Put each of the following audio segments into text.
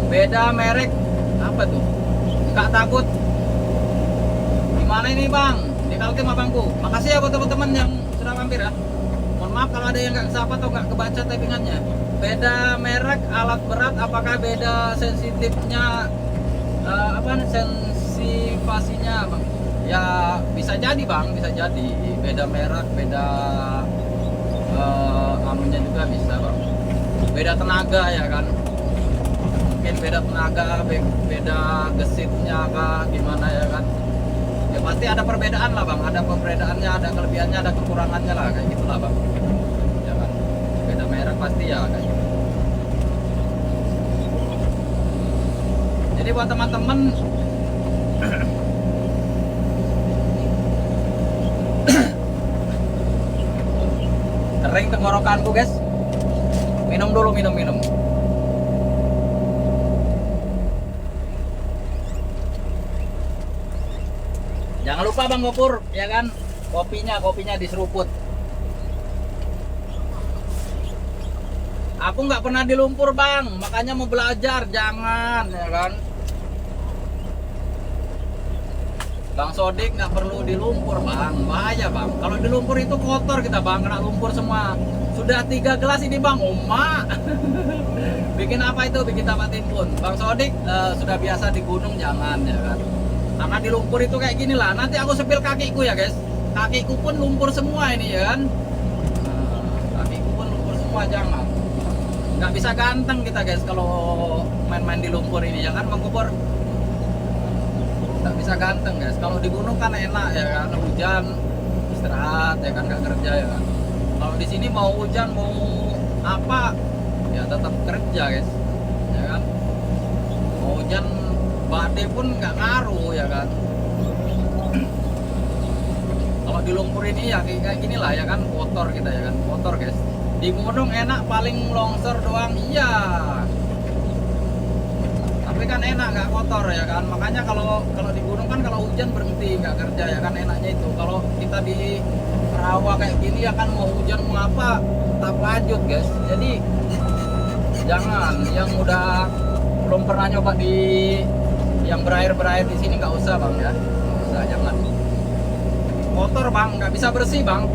Beda merek apa tuh? Nggak takut. Gimana ini bang? Di Kaltim abangku. Makasih ya buat teman-teman yang sudah mampir ya. Mohon maaf kalau ada yang nggak kesapa atau nggak kebaca typingannya. Beda merek alat berat, apakah beda sensitifnya sensivasinya bang? Ya bisa jadi bang, bisa jadi beda merek, beda anunya juga bisa bang. Beda tenaga ya kan? Mungkin beda tenaga, beda gesitnya kah, gimana ya kan? Ya pasti ada perbedaan lah bang, ada perbedaannya, ada kelebihannya, ada kekurangannya lah, kayak gitulah bang. Ya kan? Beda merek pasti ya kayak gitu. Jadi buat teman-teman kering tenggorokanku guys. Minum dulu, minum. Jangan lupa bang Gopur, ya kan? Kopinya diseruput. Aku nggak pernah di lumpur bang, makanya mau belajar, jangan, ya kan? Bang Sodik nggak perlu di lumpur bang, bahaya bang. Kalau di lumpur itu kotor kita bang, kena lumpur semua. Sudah 3 gelas ini bang, bikin apa itu? Bikin tambah timbun. Bang Sodik sudah biasa di gunung, jangan ya kan? Karena di lumpur itu kayak gini lah. Nanti aku sepil kakiku ya guys. Kakiku pun lumpur semua ini ya kan. Kakiku pun lumpur semua, jangan. Nggak bisa ganteng kita guys kalau main-main di lumpur ini ya kan bang Kupur. Nggak bisa ganteng guys. Kalau di gunung kan enak ya kan. Hujan istirahat ya kan, nggak kerja ya kan. Kalau di sini mau hujan mau apa ya tetap kerja guys. Ya kan. Mau hujan badai pun nggak ngaruh ya kan. Kalau di lumpur ini ya kayak gini lah ya kan, kotor kita ya kan, kotor guys. Di gunung enak paling longsor doang, iya. Tapi kan enak nggak kotor ya kan. Makanya kalau di gunung kan kalau hujan berhenti nggak kerja ya kan, enaknya itu. Kalau kita di rawa kayak gini ya kan, mau hujan mau apa tetap lanjut guys. Jadi jangan yang udah belum pernah nyoba di yang berair di sini nggak usah bang ya, nggak usah, jangan. Kotor bang, nggak bisa bersih bang.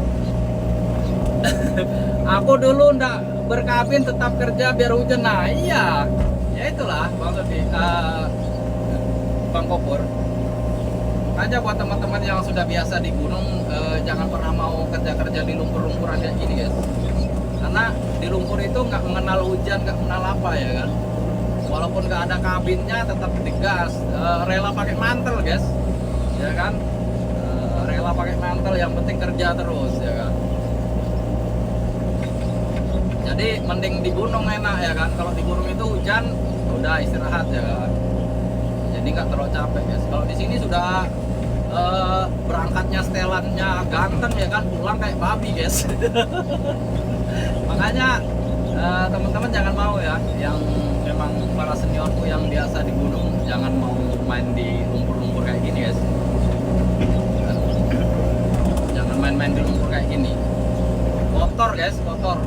Aku dulu ndak berkabin tetap kerja biar hujan, nah iya, ya itulah bang Sodi, bang Kopur. Makanya buat teman-teman yang sudah biasa di gunung, jangan pernah mau kerja di lumpur-lumpuran kayak gini guys. Karena di lumpur itu nggak mengenal hujan, nggak mengenal apa ya kan. Walaupun nggak ada kabinnya tetap digas, rela pakai mantel guys, ya kan, rela pakai mantel, yang penting kerja terus ya kan. Jadi mending di gunung enak ya kan. Kalau di gunung itu hujan udah istirahat ya kan, jadi nggak terlalu capek guys. Kalau di sini sudah berangkatnya setelannya ganteng ya kan, pulang kayak babi guys. Makanya teman-teman jangan mau ya, yang memang para seniorku yang biasa di gunung, jangan mau main di lumpur-lumpur kayak gini guys. Jangan main-main di lumpur kayak gini, kotor guys, kotor.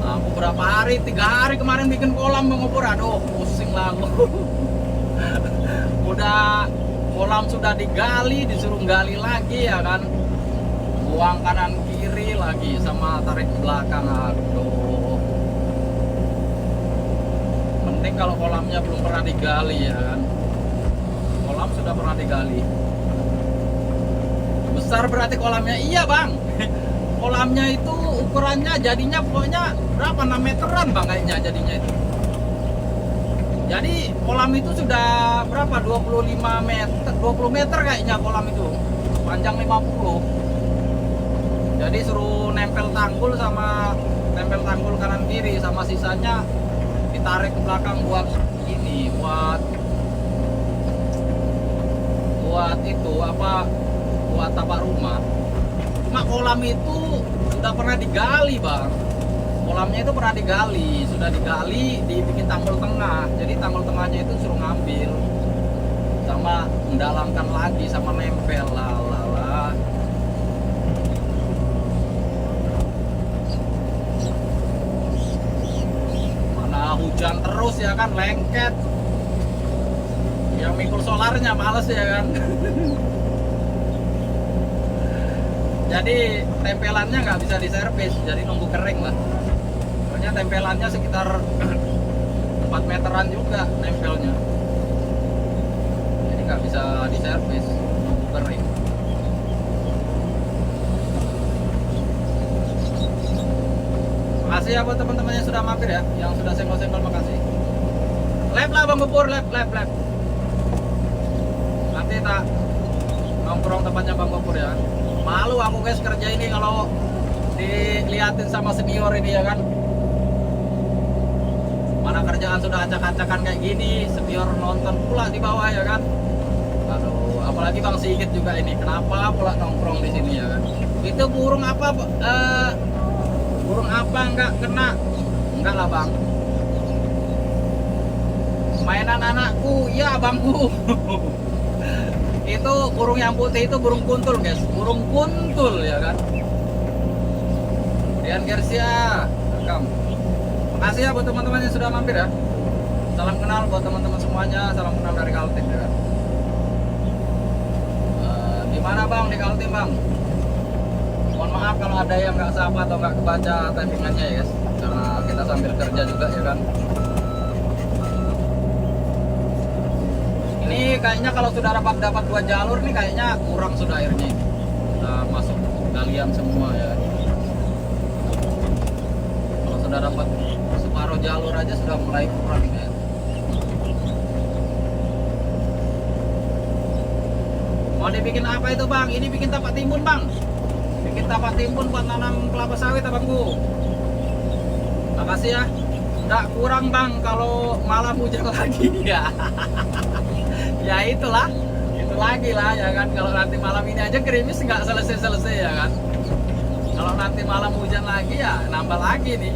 Aku berapa hari, 3 hari kemarin bikin kolam bang Opur, aduh pusing lah aku. Udah kolam sudah digali, disuruh gali lagi ya kan, buang kanan kiri lagi sama tarik belakang, aduh. Mending kalau kolamnya belum pernah digali ya kan. Kolam sudah pernah digali, besar berarti kolamnya, iya bang. Kolamnya itu ukurannya jadinya pokoknya berapa, 6 meteran bang kayaknya jadinya itu. Jadi kolam itu sudah berapa, 25 meter, 20 meter kayaknya kolam itu, panjang 50. Jadi suruh nempel tanggul kanan kiri, sama sisanya ditarik ke belakang buat ini, buat itu apa, buat tapak rumah. Cuma kolam itu sudah pernah digali bang, kolamnya itu pernah digali, sudah digali, dibikin tanggul tengah. Jadi tanggul tengahnya itu suruh ngambil sama mendalamkan lagi sama nempel lah. hujan terus ya kan, lengket. Yang mikul solarnya males ya kan. Jadi tempelannya nggak bisa diservis, jadi nunggu kering lah. Soalnya tempelannya sekitar 4 meteran juga nempelnya, jadi nggak bisa diservis, nunggu kering. Makasih ya buat teman-teman yang sudah mampir ya, yang sudah senggol-senggol, makasih. Lab lah Bang Gopur, lab. Nanti tak nongkrong tempatnya Bang Gopur ya. Malu aku guys kerja ini kalau diliatin sama senior ini ya kan. Mana kerjaan sudah acak-acakan kayak gini, senior nonton pula di bawah ya kan. Aduh, apalagi Bang Sigit juga ini, kenapa pula nongkrong di sini ya kan. Itu burung apa enggak kena? Enggak lah Bang. Mainan anakku, ya Bangku. Itu burung yang putih itu burung kuntul guys, burung kuntul ya kan. Dian Gersia, welcome. Makasih ya buat teman-teman yang sudah mampir ya. Salam kenal buat teman-teman semuanya, salam kenal dari Kaltim ya kan. Di mana Bang di Kaltim Bang? Mohon maaf kalau ada yang nggak sapa atau nggak kebaca typingannya ya guys, karena kita sambil kerja juga ya kan. Ini kayaknya kalau sudah dapat 2 jalur nih kayaknya kurang sudah airnya. Sudah masuk galian semua ya. Kalau sudah dapat separuh jalur aja sudah mulai kurang ya. Mau dibikin apa itu Bang? Ini bikin tapak timbun Bang. Bikin tapak timbun buat nanam kelapa sawit Abangku. Makasih ya. Nggak kurang Bang kalau malam hujan lagi ya. Ya itulah, itu lagi lah ya kan. Kalau nanti malam ini aja gerimis nggak selesai ya kan. Kalau nanti malam hujan lagi ya nambah lagi nih.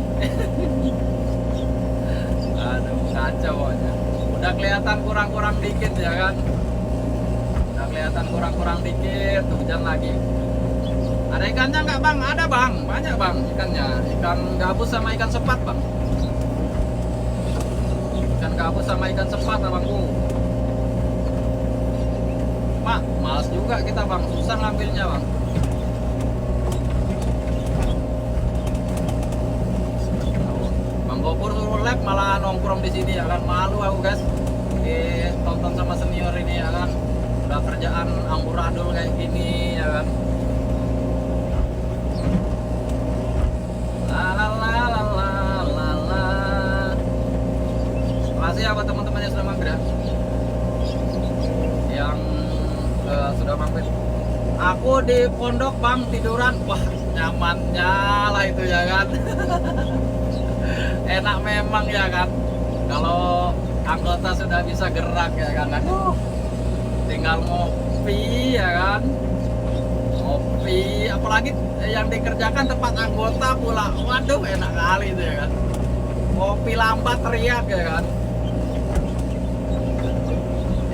Aduh kacau pokoknya. Udah kelihatan kurang-kurang dikit ya kan. Udah kelihatan kurang-kurang dikit, hujan lagi. Ada ikannya nggak Bang? Ada Bang, banyak Bang ikannya. Ikan gabus sama ikan sepat Bang. Ikan gabus sama ikan sepat Abangku. Mak, males juga kita Bang, susah ngambilnya Bang. Bang Gopur suruh lab malah nongkrong di sini ya kan, malu aku guys. Tonton sama senior ini ya kan, udah kerjaan amburadul kayak gini ya kan. Makasih ya buat teman-teman yang sudah mampir ya. Yang sudah mampir. Aku di pondok Bang tiduran, wah nyamannya lah itu ya kan. Enak memang ya kan. Kalau anggota sudah bisa gerak ya kan. Tinggal ngopi ya kan. Ngopi, apalagi yang dikerjakan tempat anggota pula. Waduh enak kali itu ya kan. Ngopi lambat teriak ya kan.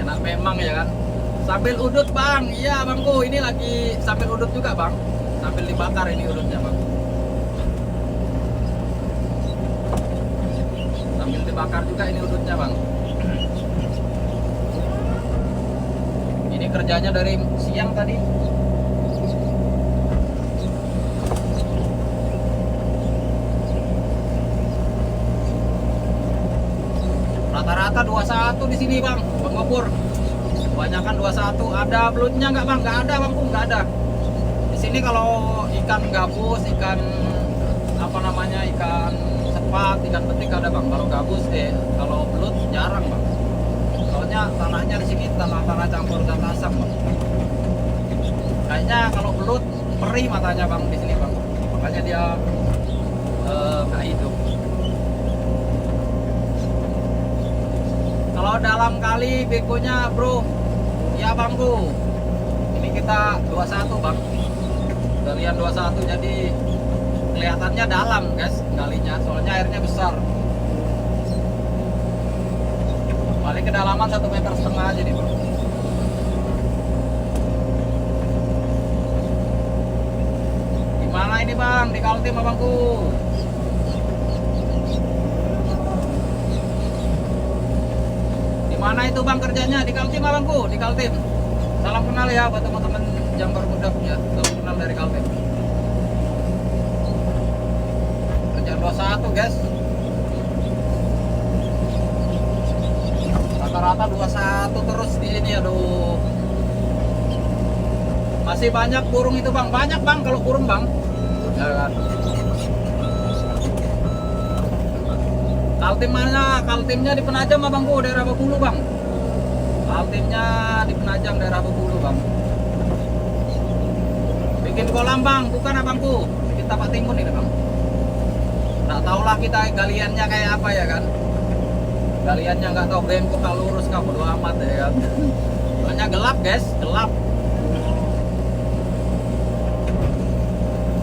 Enak memang ya kan. Sambil udut Bang, iya Bangku, ini lagi sambil udut juga Bang. Sambil dibakar ini udutnya Bang. Sambil dibakar juga ini udutnya Bang. Ini kerjanya dari siang tadi. Rata-rata 21 di sini Bang, Bang Gopur. Kebanyakan 21. Ada belutnya nggak Bang? Nggak ada Bangku, nggak ada. Di sini kalau ikan gabus, ikan apa namanya, ikan sepat, ikan betik ada Bang. Kalau gabus kalau belut jarang Bang. Soalnya tanahnya di sini tanah campur dan asam Bang. Kayaknya kalau belut perih matanya Bang di sini Bang. Makanya dia nggak hidup. Kalau dalam kali bekonya bro, ya Bangku. Ini kita 21 Bang. Galian 21 jadi kelihatannya dalam guys galinya, soalnya airnya besar. Paling kedalaman 1,5 meter aja nih bro. Gimana ini Bang di Kaltim Abangku? Mana itu bang kerjanya? Di Kaltim abangku, di Kaltim. Salam kenal ya buat teman-teman yang baru muda ya. Salam kenal dari Kaltim. Kerja 21 guys. Rata-rata 21 terus di ini, aduh. Masih banyak burung itu bang, banyak bang kalau burung bang. Ya kan. Kaltim mana? Kaltimnya di Penajam abangku, daerah Bengkulu bang. Kaltimnya di Penajam, daerah Bengkulu bang. Bikin kolam bang, bukan abangku. Bikin tapak timun ini bang. Nggak tahulah kita galiannya kayak apa ya kan. Galiannya nggak tahu bengkok kah lurus kah, bodo amat ya kan. Soalnya gelap guys, gelap.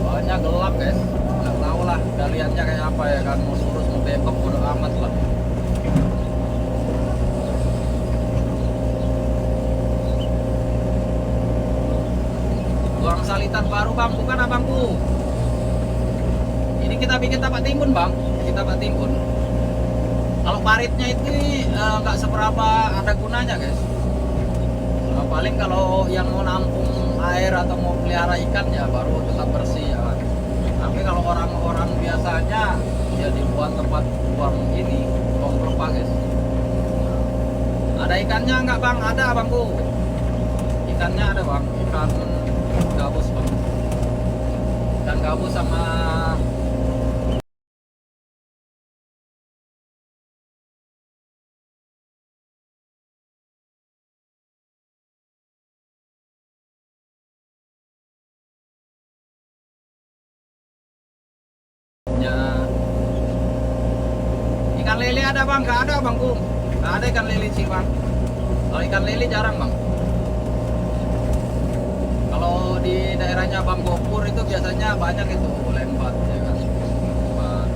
Soalnya gelap guys. Nggak tahu lah galiannya kayak apa ya kan, mau lurus mau bengkok bodo amat lah. Buang salitan baru bang, bukan abangku. Ini kita bikin tapak timun bang, kita tapak timun. Kalau paritnya itu nggak seberapa ada gunanya guys. Paling kalau yang mau nampung air atau mau pelihara ikan ya baru tetap bersih ya kan. Tapi kalau orang-orang biasanya ya dibuat tempat buang ini, buang pelepah guys. Ada ikannya nggak bang? Ada abangku. Ikannya ada bang, ikan gabus bang. Ikan gabus sama ikan lele ada bang, nggak ada bangku, nggak ada ikan lele sih bang. Kalau ikan lele jarang bang. Kalau di daerahnya Bang Gopur itu biasanya banyak itu lembat ya kan. Lembat.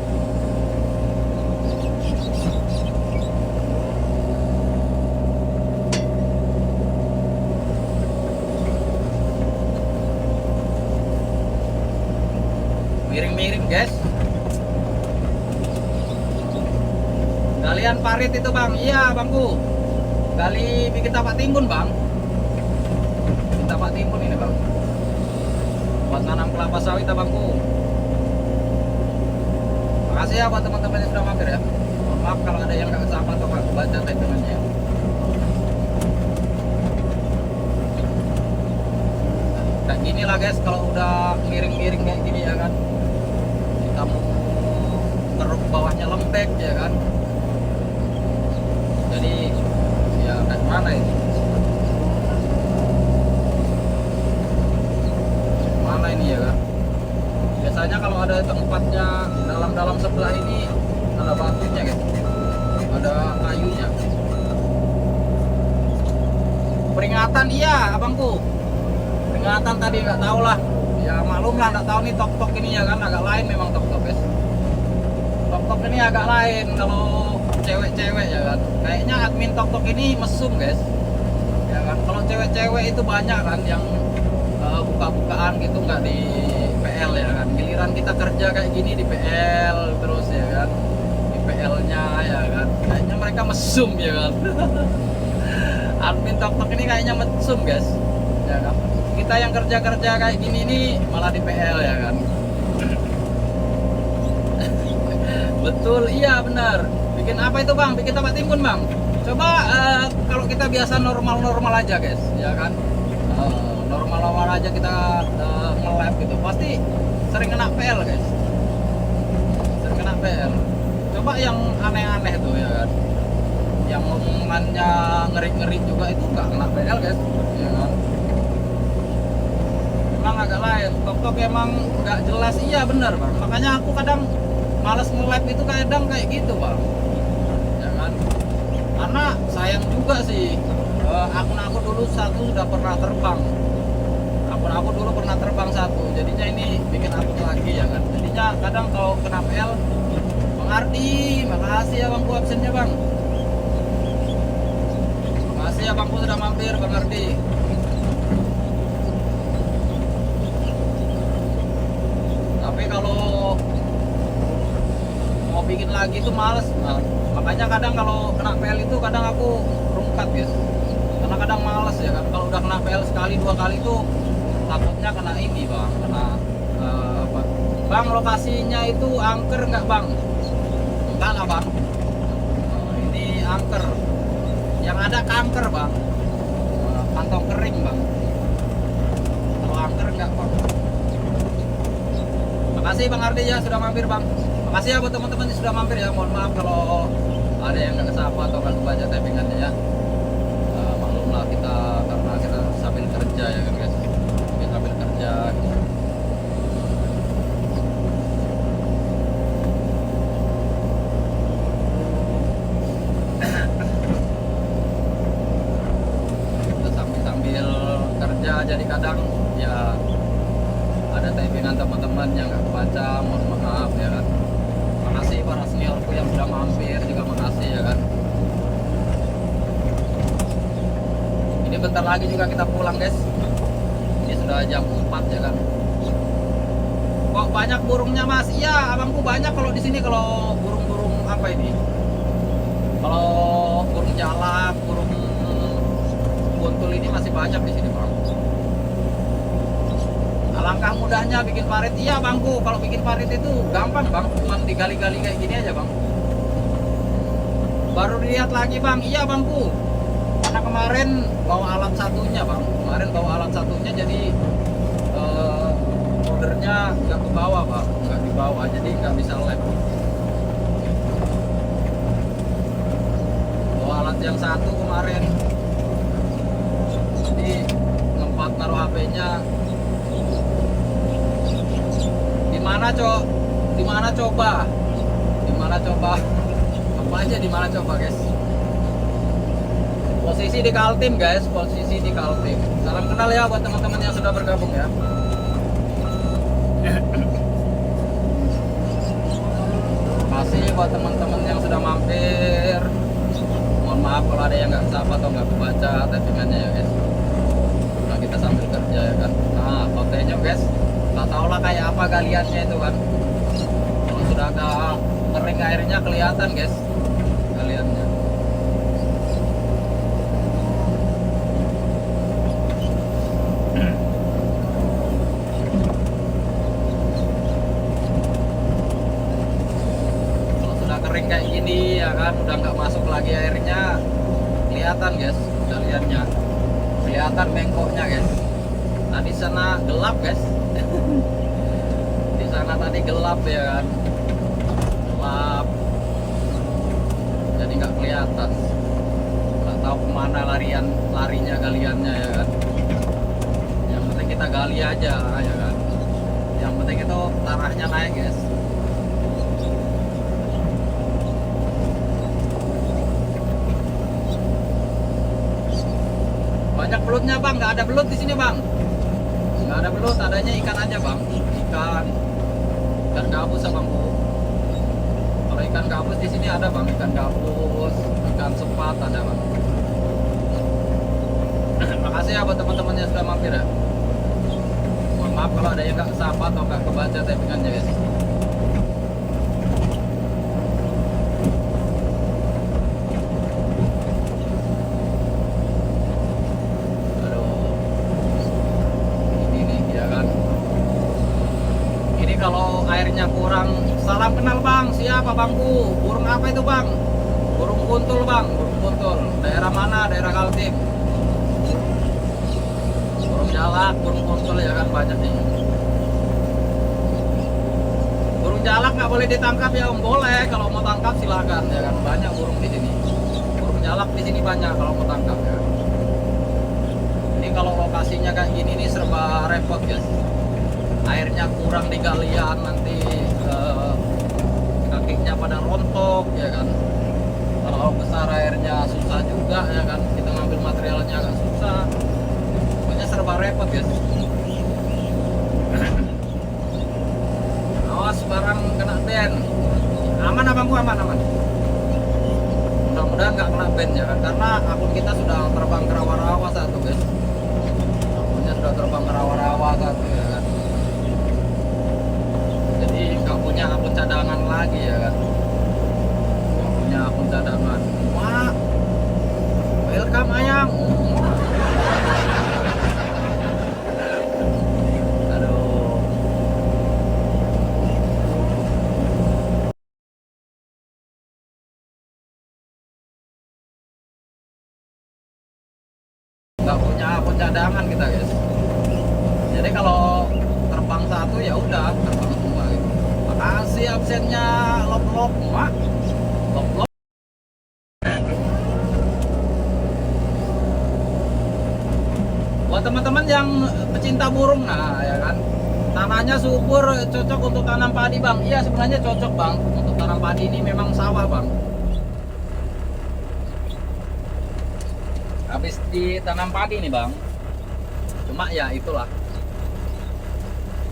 Miring-miring guys. Galian parit itu bang, iya bangku. Gali bikin tapak timun bang. Bikin tapak timun ini bang. Buat nanam kelapa sawit abangku. Makasih ya buat teman-teman yang sudah mampir ya. Mohon maaf kalau ada yang nggak kesapa atau nggak baca tagline-nya. Kayak gini lah guys, kalau udah miring-miring kayak gini ya kan. Kita mau ngeruk bawahnya lembek ya kan. Jadi ya kayak mana ini? Mana ini ya kan? Biasanya kalau ada tempatnya dalam-dalam sebelah ini ada batunya guys, ada kayunya. Peringatan iya abangku. Peringatan tadi nggak tahu lah. Ya maklum lah nggak tahu nih tok-tok ini ya kan agak lain memang tok-tok guys. Tok-tok ini agak lain kalau cewek-cewek ya kan. Kayaknya admin tok-tok ini mesum guys. Ya kan. Kalau cewek-cewek itu banyak kan yang buka-bukaan gitu nggak di PL ya kan. Giliran kita kerja kayak gini di PL terus ya kan. Di PL-nya ya kan. Kayaknya mereka mesum ya kan. Admin tok-tok ini kayaknya mesum guys. Ya kan. Kita yang kerja-kerja kayak gini nih malah di PL ya kan. Betul, iya benar. Bikin apa itu bang? Bikin tapak timun bang. Coba kalau kita biasa normal-normal aja guys, ya kan. Normal-normal aja kita nge-lab gitu, pasti sering kena PL guys. Sering kena PL. Coba yang aneh-aneh tuh ya kan. Yang ngomongannya ngeri-ngeri juga itu nggak kena PL guys, ya kan. Emang agak lain. Tok-tok emang nggak jelas, iya benar bang. Makanya aku kadang males nge-live itu kadang kayak gitu bang, ya kan. Karena sayang juga sih, akun aku dulu satu sudah pernah terbang. Akun aku dulu pernah terbang satu, jadinya ini bikin akun lagi ya kan. Jadinya kadang kalau kena PL, Bang Ardi, makasih ya bangku absennya bang. Makasih ya bangku sudah mampir Bang Ardi. Tapi kalau mau bikin lagi tuh males. Nah, makanya kadang kalau kena PL itu kadang aku dekat guys, karena kadang males ya kan. Kalau udah kena PL sekali 2 kali tuh takutnya kena ini bang, kena apa? Bang, lokasinya itu angker nggak bang? Enggak lah bang. Ini angker, yang ada kanker bang, kantong kering bang. Kalau angker nggak bang. Makasih bang Ardi ya sudah mampir bang. Makasih ya buat teman-teman yang sudah mampir ya. Mohon maaf kalau ada yang nggak kesapa atau nggak kebaca typingannya ya. Maklumlah kita karena kita sambil kerja ya kan guys. Kita sambil kerja. Kita sambil kerja jadi kadang ya ada typingan teman-teman yang nggak kebaca, mohon maaf ya kan. Makasih para seniorku yang sudah mampir juga, makasih ya kan. Ini bentar lagi juga kita pulang guys. Ini sudah jam 4 ya kan. Kok banyak burungnya mas? Iya abangku banyak kalau di sini. Kalau burung-burung apa ini? Kalau burung jalak, burung buntul ini masih banyak di sini bang. Alangkah mudahnya bikin parit. Iya bangku, kalau bikin parit itu gampang bang, cuma digali-gali kayak gini aja bang. Baru dilihat lagi bang. Iya bangku, karena kemarin bawa alat satunya bang. Kemarin bawa alat satunya jadi ordernya nggak ke bawah bang, nggak di bawah, jadi nggak bisa lab. Bawa alat yang satu kemarin, jadi tempat naruh HP-nya. Dimana cok? Dimana coba? Dimana coba? Apa aja dimana coba guys? Posisi di Kaltim guys, posisi di Kaltim. Salam kenal ya buat teman-teman yang sudah bergabung ya. Makasih buat teman-teman yang sudah mampir. Mohon maaf kalau ada yang nggak sapa atau nggak kebaca typingannya ya guys. Nah kita sambil kerja ya kan. Nah fotonya guys, nggak tau lah kayak apa galiannya itu kan. Kalau sudah agak kering airnya kelihatan guys galiannya. Kalau sudah kering kayak gini ya kan, udah nggak masuk lagi airnya, kelihatan guys galiannya, kelihatan bengkoknya guys. Tadi sana gelap guys. Di sana tadi gelap ya kan, gelap, jadi nggak kelihatan, nggak tahu kemana larinya galiannya ya kan. Yang penting kita gali aja ya kan, yang penting itu tanahnya naik guys. Banyak belutnya bang, nggak ada belut di sini bang. Nggak ada belut, adanya ikan aja bang. Ikan gabus ya bang. Kalau ikan gabus di sini ada bang, ikan gabus, ikan sepat ada bang. Makasih ya buat teman-teman yang sudah mampir ya. Mohon maaf kalau ada yang nggak sapa atau nggak kebaca typingannya guys. Kalau airnya kurang, salam kenal bang, siapa bangku? Burung apa itu bang? Burung kuntul bang, burung kuntul. Daerah mana? Daerah Kaltim. Burung jalak, burung kuntul ya kan banyak nih. Burung jalak nggak boleh ditangkap ya om, boleh. Kalau mau tangkap silakan ya kan, banyak burung di sini. Burung jalak di sini banyak kalau mau tangkap ya. Ini kalau lokasinya kayak gini nih serba repot guys. Airnya kurang di galian, nanti kakinya pada rontok ya kan. Kalau besar airnya susah juga ya kan, kita ngambil materialnya agak susah, pokoknya serba repot guys. Awas barang kena ban. Aman abangku, aman. Mudah-mudahan nggak kena ban ya kan, karena akun kita sudah terbang ke rawa-rawa satu guys. Akunnya sudah terbang ke rawa-rawa satu ya kan. Jadi nggak punya akun cadangan lagi ya kan, nggak punya akun cadangan. Wah welcome ayang. Aduh. Nggak punya akun cadangan kita guys. Jadi kalau terbang satu ya udah terbang semua gitu. Makasih absennya lop-lop mak. Lop-lop. Buat teman-teman yang pecinta burung, nah ya kan, tanahnya subur, cocok untuk tanam padi bang. Iya sebenarnya cocok bang untuk tanam padi, ini memang sawah bang. Habis ditanam padi nih bang, cuma ya itulah,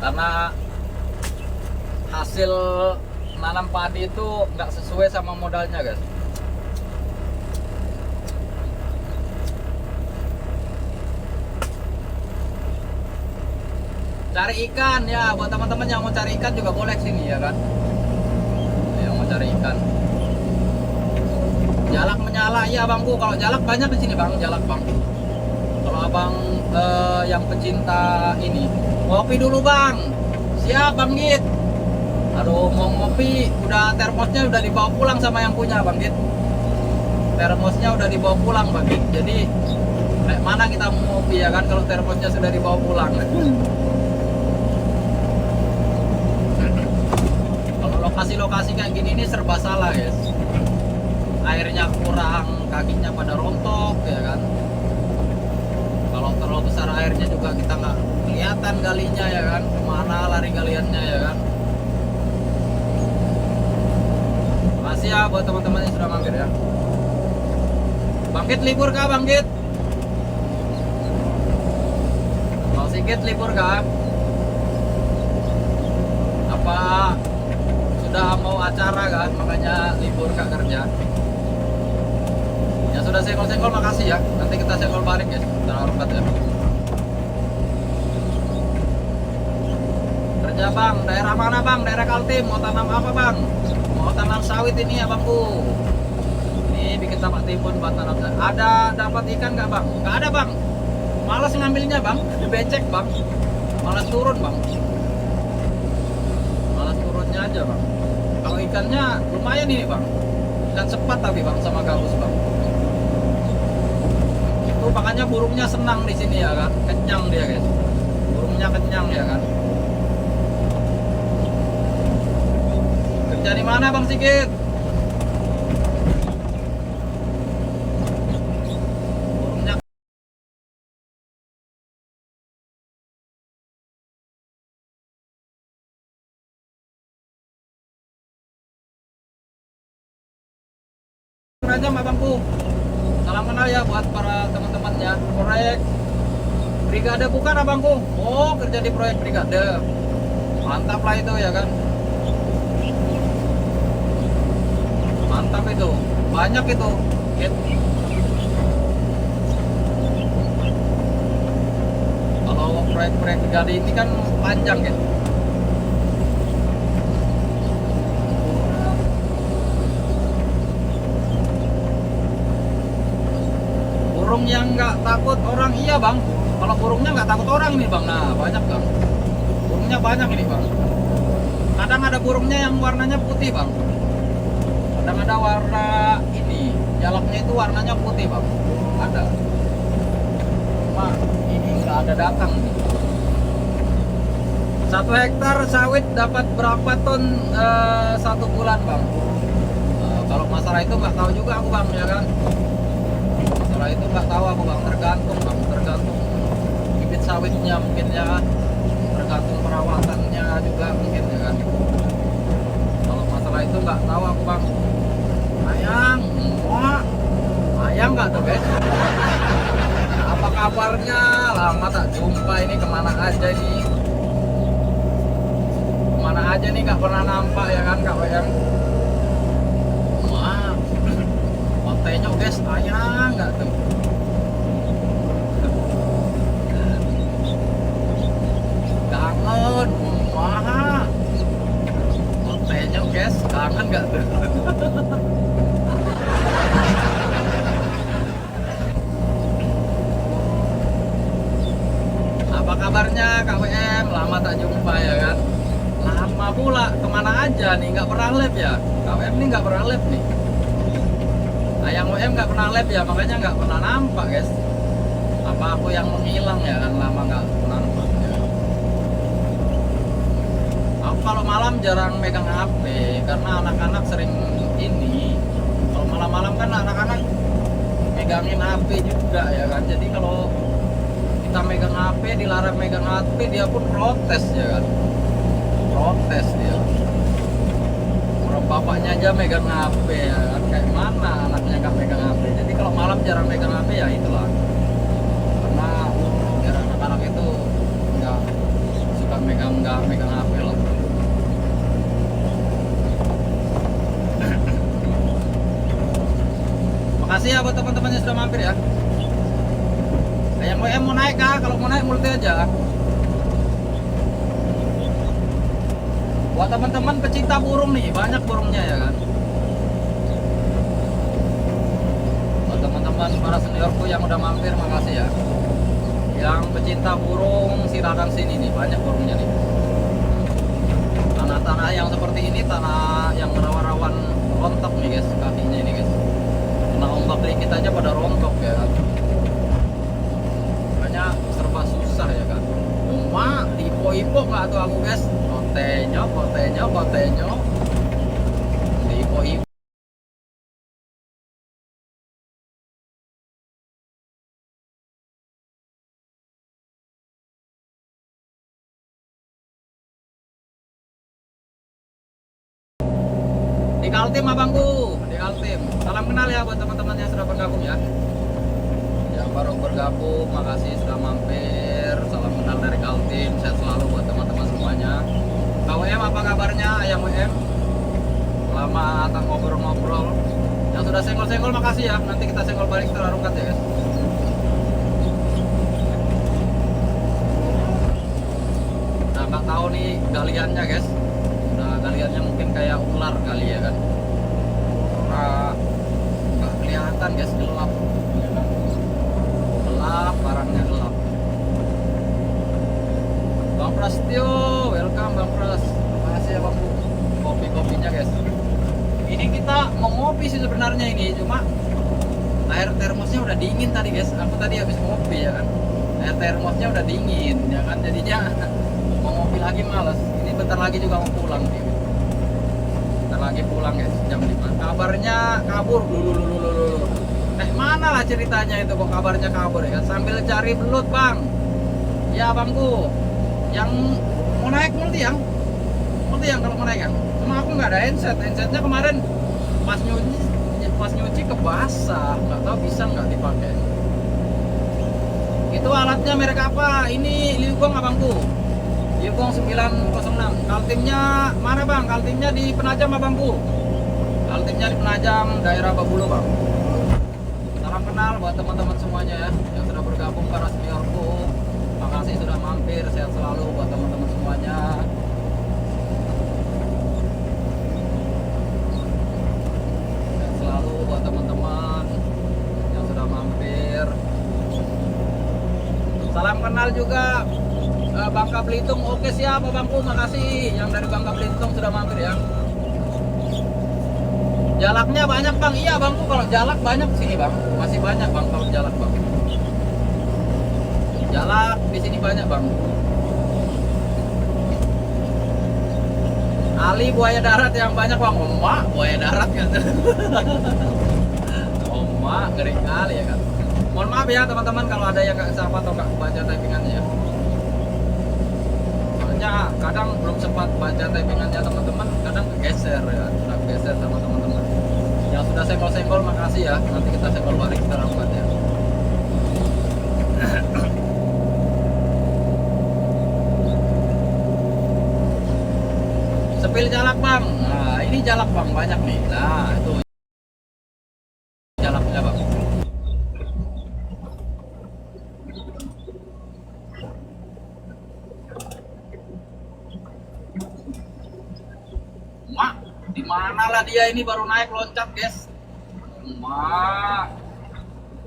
karena hasil nanam padi itu nggak sesuai sama modalnya guys. Cari ikan ya, buat teman-teman yang mau cari ikan juga boleh sini ya kan. Yang mau cari ikan. Jalak menyala ya bangku. Kalau jalak banyak di sini bang, jalak bang. Kalau abang yang pecinta ini, ngopi dulu bang. Siap bang Git. Aduh mau ngopi, udah termosnya udah dibawa pulang sama yang punya bang Git. Termosnya udah dibawa pulang bang Git. Jadi kayak mana kita mau ngopi ya kan kalau termosnya sudah dibawa pulang. Lokasi-lokasi kayak gini ini serba salah guys. Airnya kurang, kakinya pada rontok ya kan. Kalau terlalu besar airnya juga kita nggak kelihatan galinya ya kan, kemana lari galiannya ya kan. Makasih ya buat teman-teman yang sudah mampir ya. Bangkit libur kah Bangkit? Mau sikit libur kah? Apa udah mau acara kan, makanya libur kak kerja. Ya sudah senggol-senggol makasih ya. Nanti kita senggol balik guys. Kita hormat ya. Kerja bang, daerah mana bang? Daerah Kaltim. Mau tanam apa bang? Mau tanam sawit ini ya bangku. Ini bikin tapak timun buat tanam. Ada dapat ikan nggak bang? Nggak ada bang. Malas ngambilnya bang. Becek bang. Malas turun bang. Malas turunnya aja bang. Kalau ikannya lumayan ini bang, ikan sepat tapi bang sama gabus bang. Itu makanya burungnya senang di sini ya kan, kenyang dia guys. Burungnya kenyang ya kan. Kerja di mana bang Sigit? Burungnya aja mbak bangku. Salam kenal ya buat para teman-temannya. Proyek brigade bukan abangku. Oh kerja di proyek brigade. Mantap lah itu ya kan. Mantap itu. Banyak itu. Kalau proyek-proyek brigade ini kan panjang ya. Burung yang nggak takut orang iya bang. Kalau burungnya nggak takut orang ini bang, nah banyak bang. Burungnya banyak ini bang. Kadang ada burungnya yang warnanya putih bang. Kadang ada warna ini, jalaknya itu warnanya putih bang. Ada. Cuma ini nggak ada datang nih. 1 hektar sawit dapat berapa ton 1 bulan bang? Kalau masalah itu nggak tahu juga aku bang ya kan. Masalah itu nggak tahu aku bang, tergantung bang, tergantung bibit sawitnya mungkin ya, tergantung perawatannya juga mungkin ya kan. Kalau masalah itu nggak tahu aku bang. Ayang, wah, ayang nggak tuh guys? Apa kabarnya? Lama tak jumpa ini, kemana aja ini? Kemana aja nih nggak pernah nampak ya kan kak Ayang? Kontenya guys, ayang nggak tuh? Kangen, wah. Kontenya guys, kangen nggak tuh? Kak WM, lama tak jumpa ya kan. Lama pula, kemana aja nih, nggak pernah live ya. Kak WM nih nggak pernah live nih. Ayang WM nggak pernah live ya, makanya nggak pernah nampak guys. Apa aku yang menghilang ya kan, lama nggak nampak ya. Aku kalau malam jarang megang HP karena anak-anak sering ini. Kalau malam-malam kan anak-anak megangin HP juga ya kan. Jadi kalau kita megang HP, dilarang megang HP, dia pun protes ya kan. Protes dia. Orang bapaknya aja megang HP ya kan. Kayak mana anaknya nggak megang HP. Jadi kalau malam jarang megang HP ya itulah. Karena biar anak-anak itu nggak suka nggak megang HP lah. Makasih ya buat teman-teman yang sudah mampir ya. Yang WM mau naik kah? Kalau mau naik multi aja. Buat teman-teman pecinta burung nih, banyak burungnya ya kan. Buat teman-teman para seniorku yang udah mampir, makasih ya. Yang pecinta burung silakan sini nih, banyak burungnya nih. Tanah-tanah yang seperti ini, tanah yang rawan-rawan rontok nih guys, kakinya ini guys. Kena ombak dikit aja pada rontok ya kan. Makanya serba susah ya kan. Cuma diipo-ipo nggak tuh aku guys. Kotenyo diipo-ipo. Di Kaltim abangku, di Kaltim. Salam kenal ya buat teman-teman yang sudah bergabung ya. Yang baru bergabung, makasih sudah mampir. Salam kenal dari Kaltim. Sehat selalu buat teman-teman semuanya. Kak WM apa kabarnya? Ayang WM. Lama tak ngobrol-ngobrol. Yang sudah senggol-senggol makasih ya. Nanti kita senggol balik setelah rungkat ya guys. Nah nggak tahu nih galiannya guys. Nah galiannya mungkin kayak ular kali ya kan. Nggak kelihatan guys, gelap ya kan? Gelap, barangnya gelap. Bang Prastio, welcome Bang Pras. Makasih ya Bang, kopi-kopinya guys. Ini kita mau ngopi sih sebenarnya ini, cuma air termosnya udah dingin tadi guys. Aku tadi habis ngopi ya kan, air termosnya udah dingin ya kan, jadinya mau ngopi lagi males. Ini bentar lagi juga mau pulang nih. Bentar lagi pulang guys, jam 5. Kabarnya kabur dulu. Mana lah ceritanya itu kok kabarnya kabur ya kan? Sambil cari belut bang. Ya bangku, yang mau naik multi yang kalau mau naik yang. Cuma aku nggak ada handsetnya kemarin pas nyuci kebasah, nggak tahu bisa nggak dipakai. Itu alatnya merek apa? Ini Liugong abangku. Liugong 906. Kaltimnya mana bang? Kaltimnya di Penajam abangku. Kaltimnya di Penajam, daerah Babulu bang. Salam kenal buat teman-teman semuanya ya yang sudah bergabung, para seniorku. Makasih sudah mampir, sehat selalu buat teman-teman semuanya. Sehat selalu buat teman-teman yang sudah mampir. Salam kenal juga Bangka Belitung. Oke siapa bangku, makasih yang dari Bangka Belitung sudah mampir ya. Jalaknya banyak bang, iya bangku, kalau jalak banyak sini bang, masih banyak bang kalau jalak bang. Jalak di sini banyak bang. Ali buaya darat yang banyak bang, omak buaya darat kan. Omak ngeri kali ya kan. Mohon maaf ya teman-teman kalau ada yang nggak sapa atau nggak baca typingannya ya. Soalnya kadang belum sempat baca typingannya teman-teman, kadang kegeser ya, sudah kegeser sama teman-teman. Yang sudah senggol-senggol makasih ya, nanti kita senggol balik setelah rungkat ya. Sepil jalak bang, nah ini jalak bang banyak nih, nah itu jalaknya bang. Mak, di mana lah dia ini baru naik loncat guys. Mak,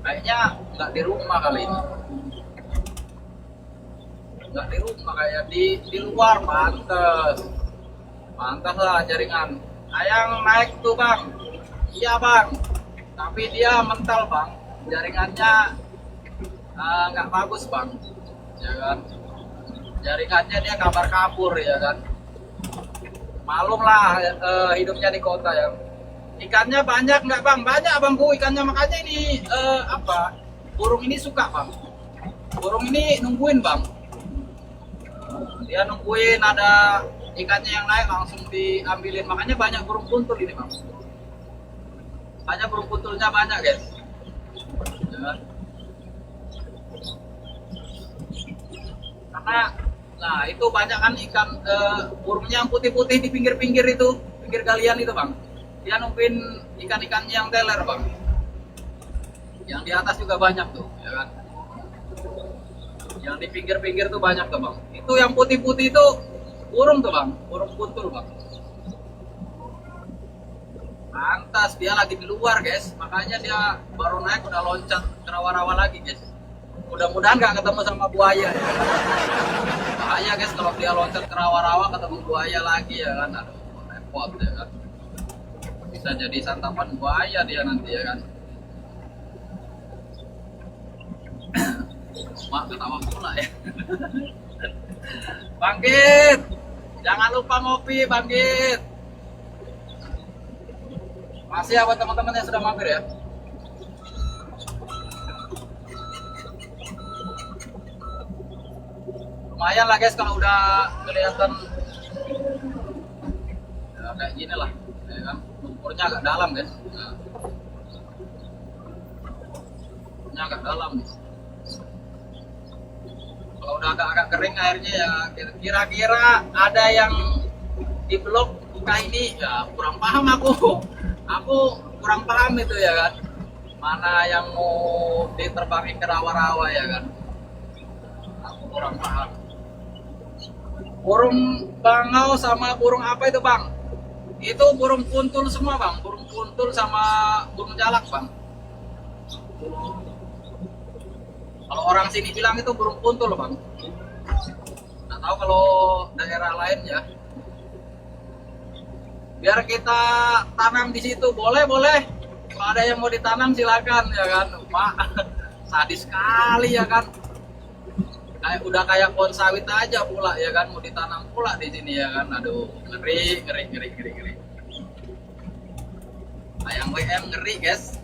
kayaknya nggak di rumah kali ini. nggak di rumah, kayak di luar. Pantas lah jaringan. Ayang naik tuh bang, iya bang, tapi dia mental bang, jaringannya nggak bagus bang, ya kan. Jaringannya dia kabar kabur ya kan. Malum lah hidupnya di kota ya. Ikannya banyak nggak bang? Banyak bangku ikannya, makanya ini burung ini suka bang. Burung ini nungguin bang. Dia nungguin ada ikannya yang naik langsung diambilin, makanya banyak burung kuntul ini bang. Makanya burung kuntulnya banyak guys. Ya kan? Karena nah itu banyak kan ikan burungnya yang putih-putih di pinggir-pinggir itu, pinggir galian itu bang. Dia nungguin ikan-ikannya yang teler bang. Yang di atas juga banyak tuh, ya kan. Yang di pinggir-pinggir tuh banyak tuh bang. Itu yang putih-putih itu burung tuh bang, burung kuntul bang. Pantas dia lagi di luar guys, makanya dia baru naik udah loncat ke rawa-rawa lagi guys. Mudah-mudahan nggak ketemu sama buaya ya. Bahaya guys kalau dia loncat ke rawa-rawa ketemu buaya lagi ya kan. Aduh, repot ya kan. Bisa jadi santapan buaya dia nanti ya kan. Mak ketawa pula ya. Bangkit, jangan lupa ngopi bangkit. Masih ya buat teman-teman yang sudah mampir ya. Lumayan lah guys kalau udah kelihatan ya, kayak gini lah ya kan. Lumpurnya agak dalam guys. Nah. Lumpurnya agak dalam. Kalau udah agak kering airnya ya kira-kira ada yang di blok buka ini ya, kurang paham aku kurang paham itu ya kan, mana yang mau diterbangin ke rawa-rawa ya kan, aku kurang paham. Burung bangau sama burung apa itu bang? Itu burung kuntul semua bang, burung kuntul sama burung jalak bang. Kalau orang sini bilang itu burung kuntul bang. Nggak tahu kalau daerah lain ya. Biar kita tanam di situ, boleh. Kalau ada yang mau ditanam silakan ya kan. Mak, sadis sekali ya kan. Udah kayak pohon sawit aja pula ya kan, mau ditanam pula di sini ya kan. Aduh, ngeri. Ayang WM ngeri guys.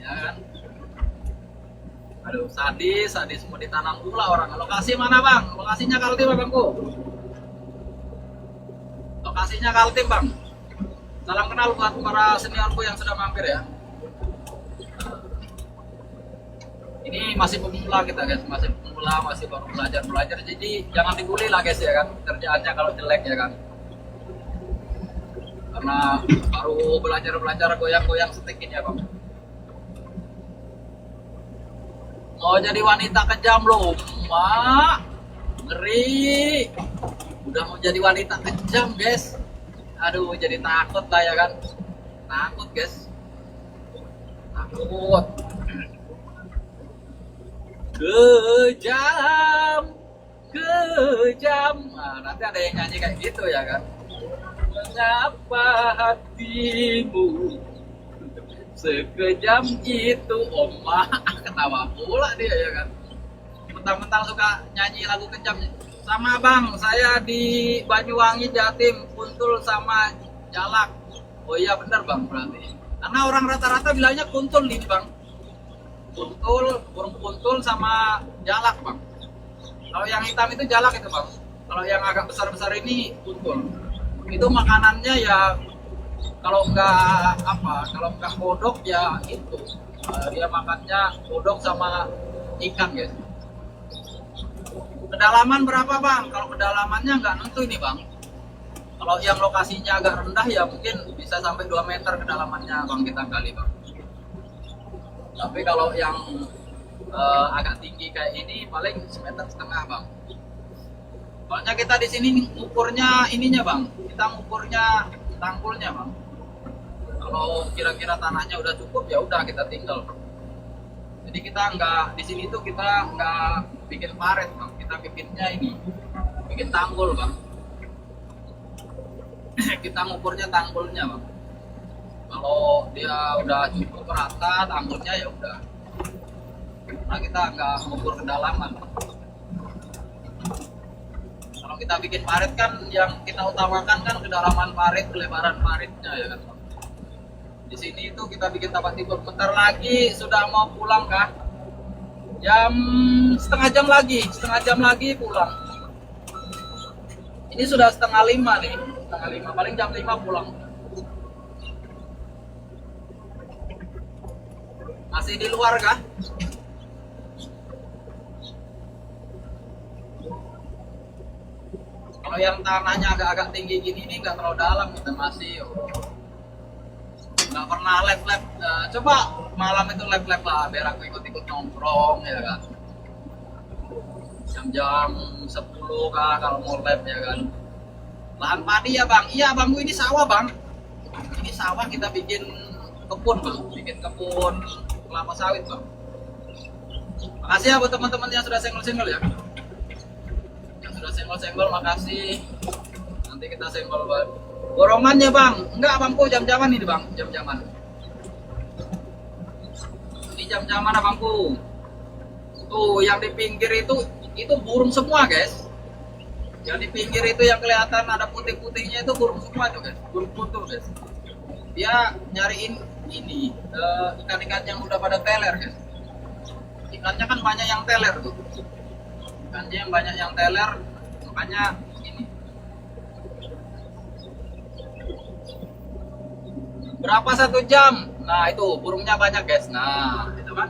Ya kan. Aduh, sadis mau ditanam pula orang. Lokasi mana bang? Lokasinya Kaltim bangku. Lokasinya Kaltim bang. Salam kenal buat para seniorku yang sudah mampir ya. Ini masih pemula kita guys, masih baru belajar. Jadi jangan dibully lah guys ya kan, kerjaannya kalau jelek ya kan. Karena baru belajar goyang-goyang setikin ya bang. Mau jadi wanita kejam loh, mak. Ngeri. Udah mau jadi wanita kejam guys. Aduh, jadi takut lah ya kan. Takut guys. Takut. Kejam. Nah, nanti ada yang nyanyi kayak gitu ya kan. Mengapa hatimu sekejam itu, oma. Ketawa pula dia ya kan. Mentang-mentang suka nyanyi lagu kejam. Sama bang, saya di Banyuwangi Jatim, kuntul sama jalak. Oh iya bener bang berarti. Karena orang rata-rata bilangnya kuntul nih bang. Kuntul, burung kuntul sama jalak bang. Kalau yang hitam itu jalak itu bang. Kalau yang agak besar-besar ini kuntul. Itu makanannya ya kalau nggak kodok ya itu. Dia makannya kodok sama ikan guys. Kedalaman berapa bang? Kalau kedalamannya nggak nentu ini bang. Kalau yang lokasinya agak rendah ya mungkin bisa sampai 2 meter kedalamannya bang kita gali bang. Tapi kalau yang agak tinggi kayak ini paling 1,5 meter bang. Soalnya kita di sini ukurnya ininya bang. Kita ukurnya tangkulnya bang. Kalau kira-kira tanahnya udah cukup ya udah kita tinggal. Jadi kita nggak di sini tuh kita nggak bikin paret bang. kita bikinnya ini, bikin tanggul bang. Kita ngukurnya tanggulnya bang. Kalau dia udah cukup rata tanggulnya ya udah. Nah kita nggak ngukur kedalaman. Kalau kita bikin parit kan yang kita utamakan kan kedalaman parit, kelebaran paritnya ya kan. Di sini itu kita bikin tempat tidur. Bentar lagi sudah mau pulang kah? Setengah jam lagi pulang. Ini sudah setengah 5 nih, setengah 5 paling jam 5 pulang. Masih di luar kah? Kalau yang tanahnya agak-agak tinggi gini nih nggak terlalu dalam, kita masih nggak pernah lab. Coba malam itu lab lah, biar aku ikut-ikut nongkrong ya kan. Jam 10 kah kalau mau lab ya kan. Lahan padi ya bang, iya bangku ini sawah bang. Ini sawah kita bikin kebun bang, bikin kebun kelapa sawit bang. Makasih ya buat teman-teman yang sudah senggol-senggol ya. Sudah senggol-senggol, makasih. Nanti kita senggol bang. Borongannya bang, enggak bangku jam-jaman ini bang, jam-jaman. Ini jam-jaman abangku. Tuh yang di pinggir itu burung semua guys. Yang di pinggir itu yang kelihatan ada putih-putihnya itu burung semua tuh guys, burung putih guys. Dia nyariin ini ikan-ikan yang udah pada teler guys. Ikannya kan banyak yang teler tuh. Ikannya yang banyak yang teler, makanya ini. Berapa 1 jam? Nah itu burungnya banyak guys. Nah itu kan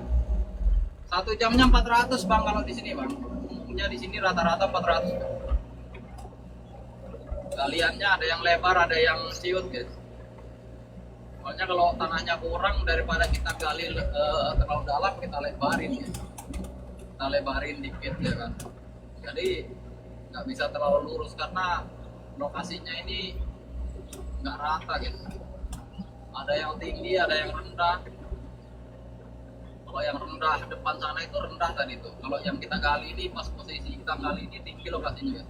1 jamnya 400 bang kalau di sini bang. Umumnya di sini rata-rata 400. Galiannya ada yang lebar, ada yang siut guys. Soalnya kalau tanahnya kurang, daripada kita gali terlalu dalam, kita lebarin ya. Kita lebarin dikit ya kan. Jadi nggak bisa terlalu lurus karena lokasinya ini nggak rata gitu. Ada yang tinggi, ada yang rendah. Kalau yang rendah depan sana itu rendah tadi itu. Kalau yang kita gali ini pas posisi kita gali ini tinggi lokasinya guys,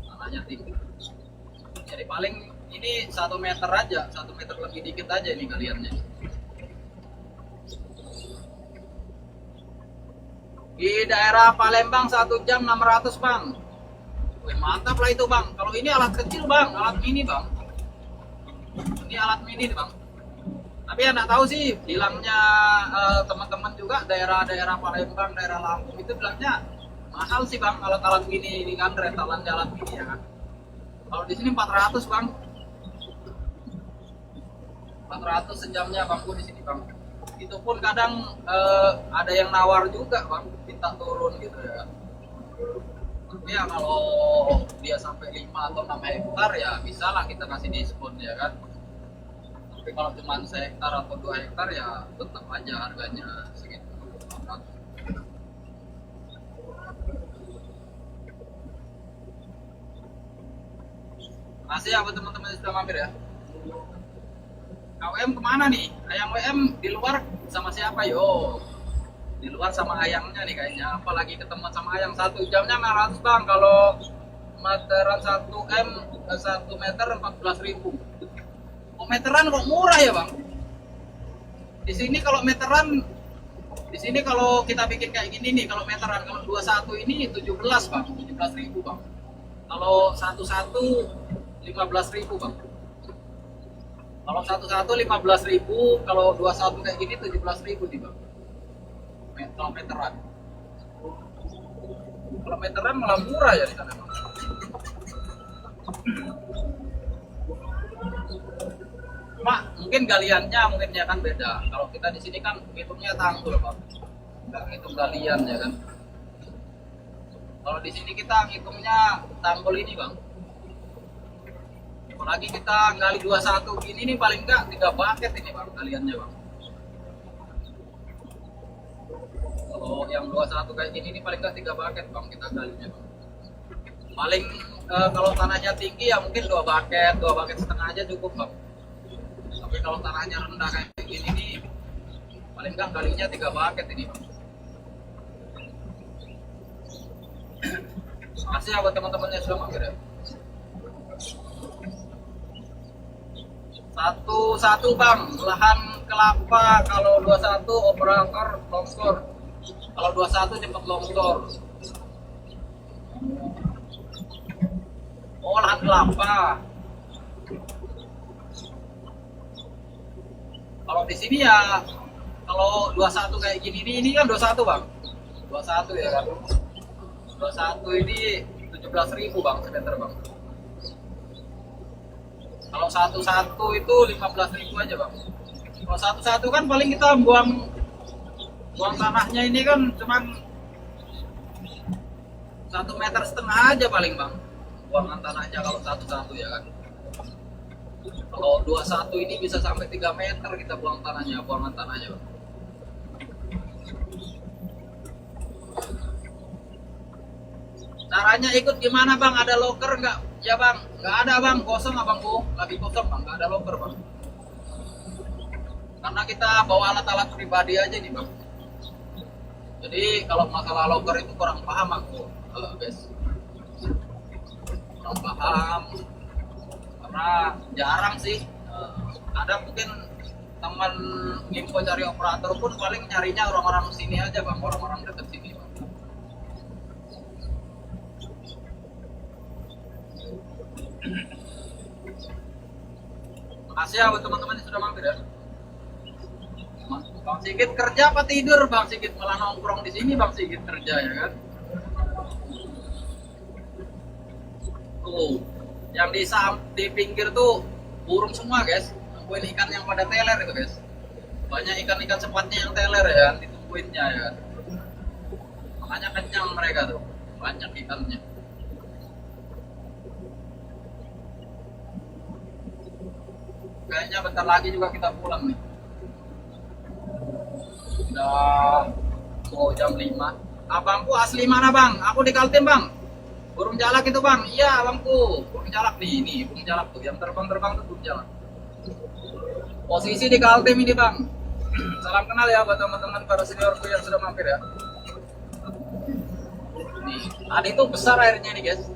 tanahnya tinggi. Jadi paling ini 1 meter aja, 1 meter lebih dikit aja ini galiannya. Di daerah Palembang 1 jam 600 bang. Wih, mantap lah itu bang. Kalau ini alat kecil bang, alat mini bang. Ini alat mini nih bang. Tapi ya nggak tahu sih, bilangnya teman-teman juga daerah-daerah Palembang, daerah Lampung itu bilangnya mahal sih bang alat-alat gini ini kan, rentalan alat gini ya kan. Kalau di sini 400 bang. 400 sejamnya bangku di sini bang. Itu pun kadang ada yang nawar juga bang, minta turun gitu ya. Tapi ya kalau dia sampai 5 atau 6 hektar ya bisa lah kita kasih diskon ya kan. Tapi kalau cuma 1 hektar atau 2 hektar ya tetap aja harganya segitu. Makasih ya buat teman-teman yang sudah mampir ya. KWM kemana nih? Ayang WM di luar sama siapa yo? Di luar sama ayangnya nih kayaknya. Apalagi ketemu sama ayang 1 jamnya 900 bang. Kalau meteran 1 meter 14.000. Oh meteran kok murah ya bang? Di sini kalau meteran, di sini kalau kita bikin kayak gini nih, kalau meteran kalau 21 ini 17 bang, 17.000 bang. Kalau 11 15.000 bang. Kalau 11 15.000, kalau 21 kayak gini 17.000 nih bang. Kalau meteran. Kalau meteran malah murah ya di sana bang. Cuma mungkin galiannya mungkin ya kan beda. Kalau kita di sini kan hitungnya tanggul bang, nggak ngitung galian ya kan. Kalau di sini kita ngitungnya tanggul ini bang. Apalagi kita gali 21 gini nih paling enggak 3 bucket ini bang galiannya bang. Kalau yang 21 kayak gini nih paling enggak 3 bucket bang kita galinya bang. Paling kalau tanahnya tinggi ya mungkin 2 bucket setengah aja cukup bang. Tapi kalau tanahnya rendah kayak gini nih paling enggak galinya 3 bucket ini bang. Masih ya buat teman-temannya sudah mampir ya. Satu bang, lahan kelapa kalau 21 operator longsor. Kalau 21 cepat longsor. Oh, lahan kelapa. Kalau di sini ya, kalau 21 kayak gini ini kan 21 bang. 21 ya kan. 21 ini 17.000 bang semeter bang. Kalau satu itu 15.000 aja bang. Kalau satu kan paling kita buang tanahnya ini kan cuman 1,5 meter aja paling bang. Buangan tanahnya kalau satu ya kan. Kalau 21 ini bisa sampai 3 meter kita buangan tanahnya bang. Caranya ikut gimana bang? Ada loker nggak? Ya bang, nggak ada bang, kosong abangku, lagi kosong bang, nggak ada loker bang. Karena kita bawa alat-alat pribadi aja nih bang. Jadi kalau masalah loker itu kurang paham aku, guys. Kurang paham, karena jarang sih. Ada mungkin teman info cari operator pun paling nyarinya orang-orang sini aja bang, orang-orang deket sini bang. Makasih ya buat teman-teman yang sudah mampir ya. Bang Sigit kerja apa tidur Bang Sigit? Malah nongkrong di sini Bang Sigit kerja ya kan. Tuh, yang di pinggir tuh burung semua guys. Nungguin ikan yang pada teler itu guys. Banyak ikan-ikan sepatnya yang teler ya kan, ditungguinnya ya kan. Makanya kenyang mereka tuh, banyak ikannya. Kayaknya bentar lagi juga kita pulang nih. Udah jam 5. Abangku asli mana bang? Aku di Kaltim bang. Burung jalak itu bang. Iya abangku. Burung jalak nih, ini burung jalak tuh. Yang terbang-terbang tuh burung jalak. Posisi di Kaltim ini bang. Salam kenal ya buat teman-teman para seniorku yang sudah mampir ya. Nih, tadi tuh besar airnya nih guys.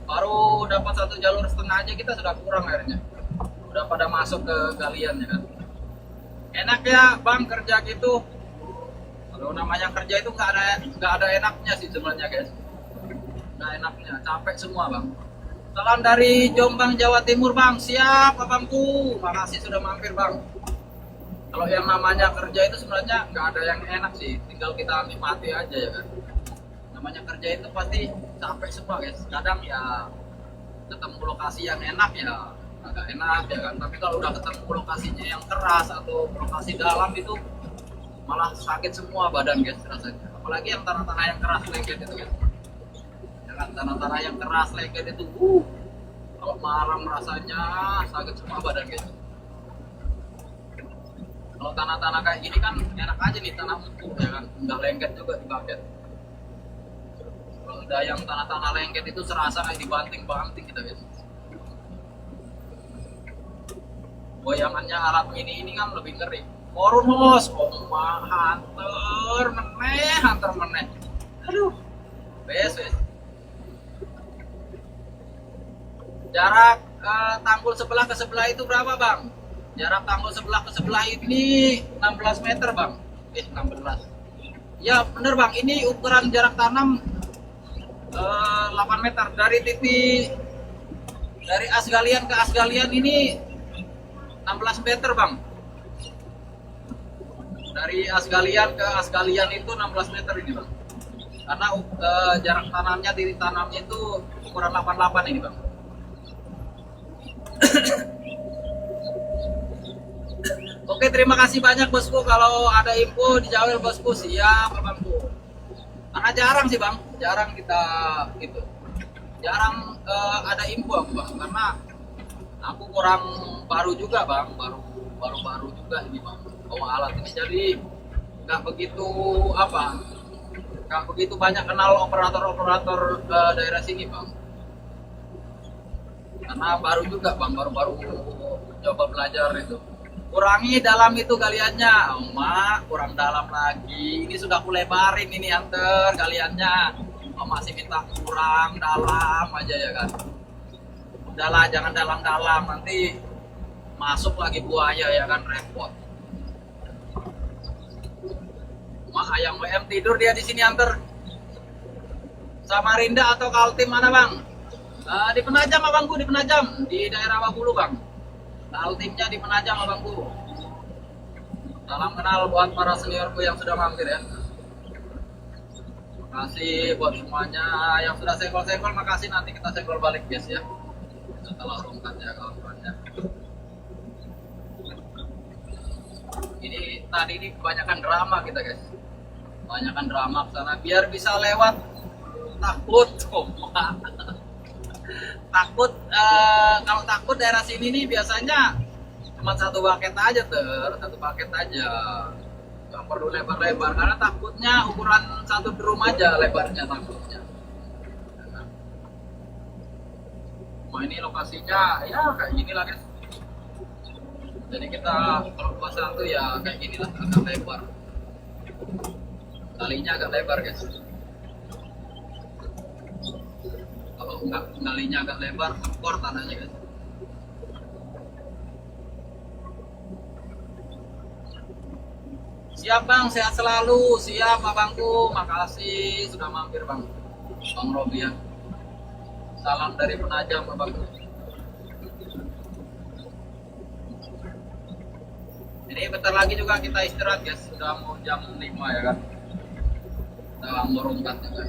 Baru dapat 1,5 jalur aja kita sudah kurang airnya. Udah pada masuk ke galian ya kan. Enak ya bang kerja gitu. Kalau namanya kerja itu nggak ada enaknya sih sebenarnya guys. Nggak enaknya, capek semua bang. Salam dari Jombang Jawa Timur bang. Siap abangku. Makasih sudah mampir bang. Kalau yang namanya kerja itu sebenarnya nggak ada yang enak sih. Tinggal kita nikmati aja ya kan. Namanya kerja itu pasti capek semua guys. Kadang ya ketemu lokasi yang enak ya agak enak ya kan, tapi kalau udah ketemu lokasinya yang keras atau lokasi dalam itu malah sakit semua badan guys rasanya. Apalagi yang tanah-tanah yang keras lengket itu guys ya kan, tanah-tanah yang keras lengket itu kalau malam rasanya sakit semua badan guys. Kalau tanah-tanah kayak gini kan enak aja nih, tanah empuk ya kan, nggak lengket juga di bucket. Kalau udah yang tanah-tanah lengket itu serasa kayak dibanting-banting gitu guys. Goyangannya alat ini kan lebih ngeri. Korun bos, hanter meneh. Aduh, bes. Jarak tanggul sebelah ke sebelah itu berapa bang? Jarak tanggul sebelah ke sebelah ini 16 meter bang. 16. Ya bener bang, ini ukuran jarak tanam 8 meter dari titik dari as galian ke as galian ini 16 meter bang. Dari as galian ke as galian itu 16 meter ini bang. Karena jarak tanamnya, titik tanamnya itu ukuran 88 ini bang. Oke, terima kasih banyak bosku. Kalau ada info dijawab bosku. Siap abangku. Karena jarang sih bang, jarang kita gitu. Jarang ada info aku bang, karena aku kurang baru juga bang, baru juga ini bang bawa alat ini, jadi nggak begitu banyak kenal operator daerah sini bang, karena baru juga bang, baru coba belajar itu. Kurangi dalam itu galiannya, mak kurang dalam lagi, ini sudah aku lebarin ini anter galiannya, masih minta kurang dalam aja ya kan. Udahlah, jangan dalam-dalam, nanti masuk lagi buaya ya kan, repot. Ayang WM tidur dia di sini antar. Samarinda atau Kaltim mana bang? Di Penajam abangku, di Penajam, di daerah Wabulu bang. Kaltimnya di Penajam abangku. Salam kenal buat para seniorku yang sudah mampir ya. Makasih buat semuanya yang sudah senggol-senggol, makasih, nanti kita senggol balik guys ya. Setelah rongkat ya kawan-kawannya. Ini tadi ini kebanyakan drama kita guys. Kebanyakan drama kesana biar bisa lewat. Takut, takut kalau takut daerah sini nih biasanya cuma satu paket aja satu paket aja, nggak perlu lebar-lebar karena takutnya ukuran satu drum aja lebarnya takutnya. Nah, ini lokasinya ya kayak gini lah guys. Jadi kita kalau buat satu ya kayak gini lah, agak lebar, talinya agak lebar guys. Kalau enggak talinya agak lebar, kempor tanahnya guys. Siap bang, sehat selalu, siap abangku, makasih sudah mampir bang, Bang Robi ya. Salam dari Penajam abangku. Ini bentar lagi juga kita istirahat guys, sudah mau jam 5 ya kan. Kita mau rongkat juga.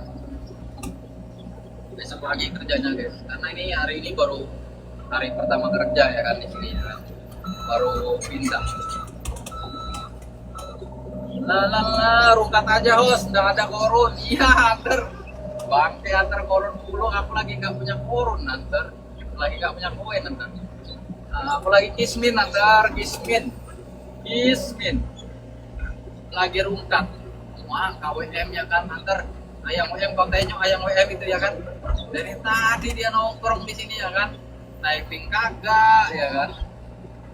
Besok lagi kerjanya guys, karena ini hari ini baru hari pertama kerja ya kan di sini ya. Baru pindah. Lah, rungkat aja host, udah ada korun. Iya, antar. Bangke antar korun dulu, aku lagi nggak punya korun antar. Lagi nggak punya koin antar. Aku lagi kismin antar, kismin. Lagi rungkat. Wah, KWM ya kan antar. Ayang WM kontennya, ayang WM itu ya kan. Dari tadi dia nongkrong di sini ya kan. Typing kagak ya kan.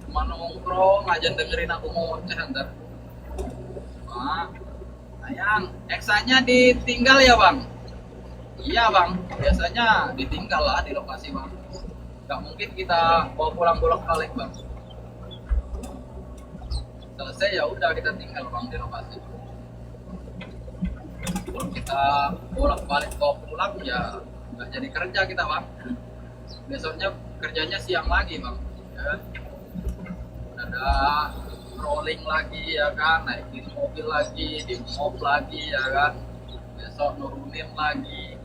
Cuma nongkrong aja dengerin aku ngoceh antar. Ayang, eksanya ditinggal ya bang? Iya bang, biasanya ditinggal lah di lokasi bang. Gak mungkin kita bawa pulang bolak-balik bang. Selesai ya udah kita tinggal bang di lokasi. Kalau kita bolak-balik bawa pulang ya nggak jadi kerja kita bang. Besoknya kerjanya siang lagi bang. Ya. Ada rolling lagi ya kan, naikin mobil lagi, di mob lagi ya kan, besok nurunin lagi.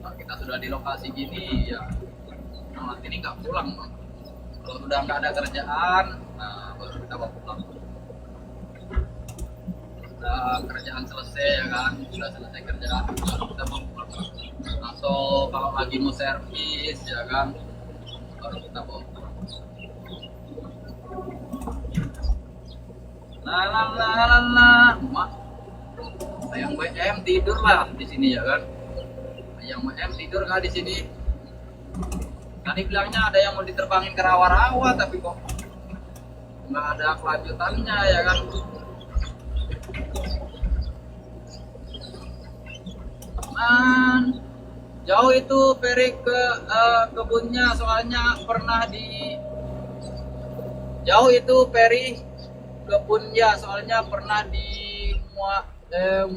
Nah, kita sudah di lokasi gini ya, nanti ini nggak pulang bang. Kalau sudah nggak ada kerjaan, nah baru kita mau pulang. Sudah kerjaan selesai ya kan, sudah selesai kerjaan baru kita mau pulang. Atau kalau lagi mau servis ya kan, baru kita mau pulang. Mak, ayang WM tidur lah di sini ya kan. Ayang WM tidur nggak di sini. Tadi bilangnya ada yang mau diterbangin ke rawa-rawa, tapi kok nggak ada kelanjutannya ya kan. Jauh itu Ferry ke kebunnya, soalnya pernah di jauh itu Ferry kebunnya, soalnya pernah di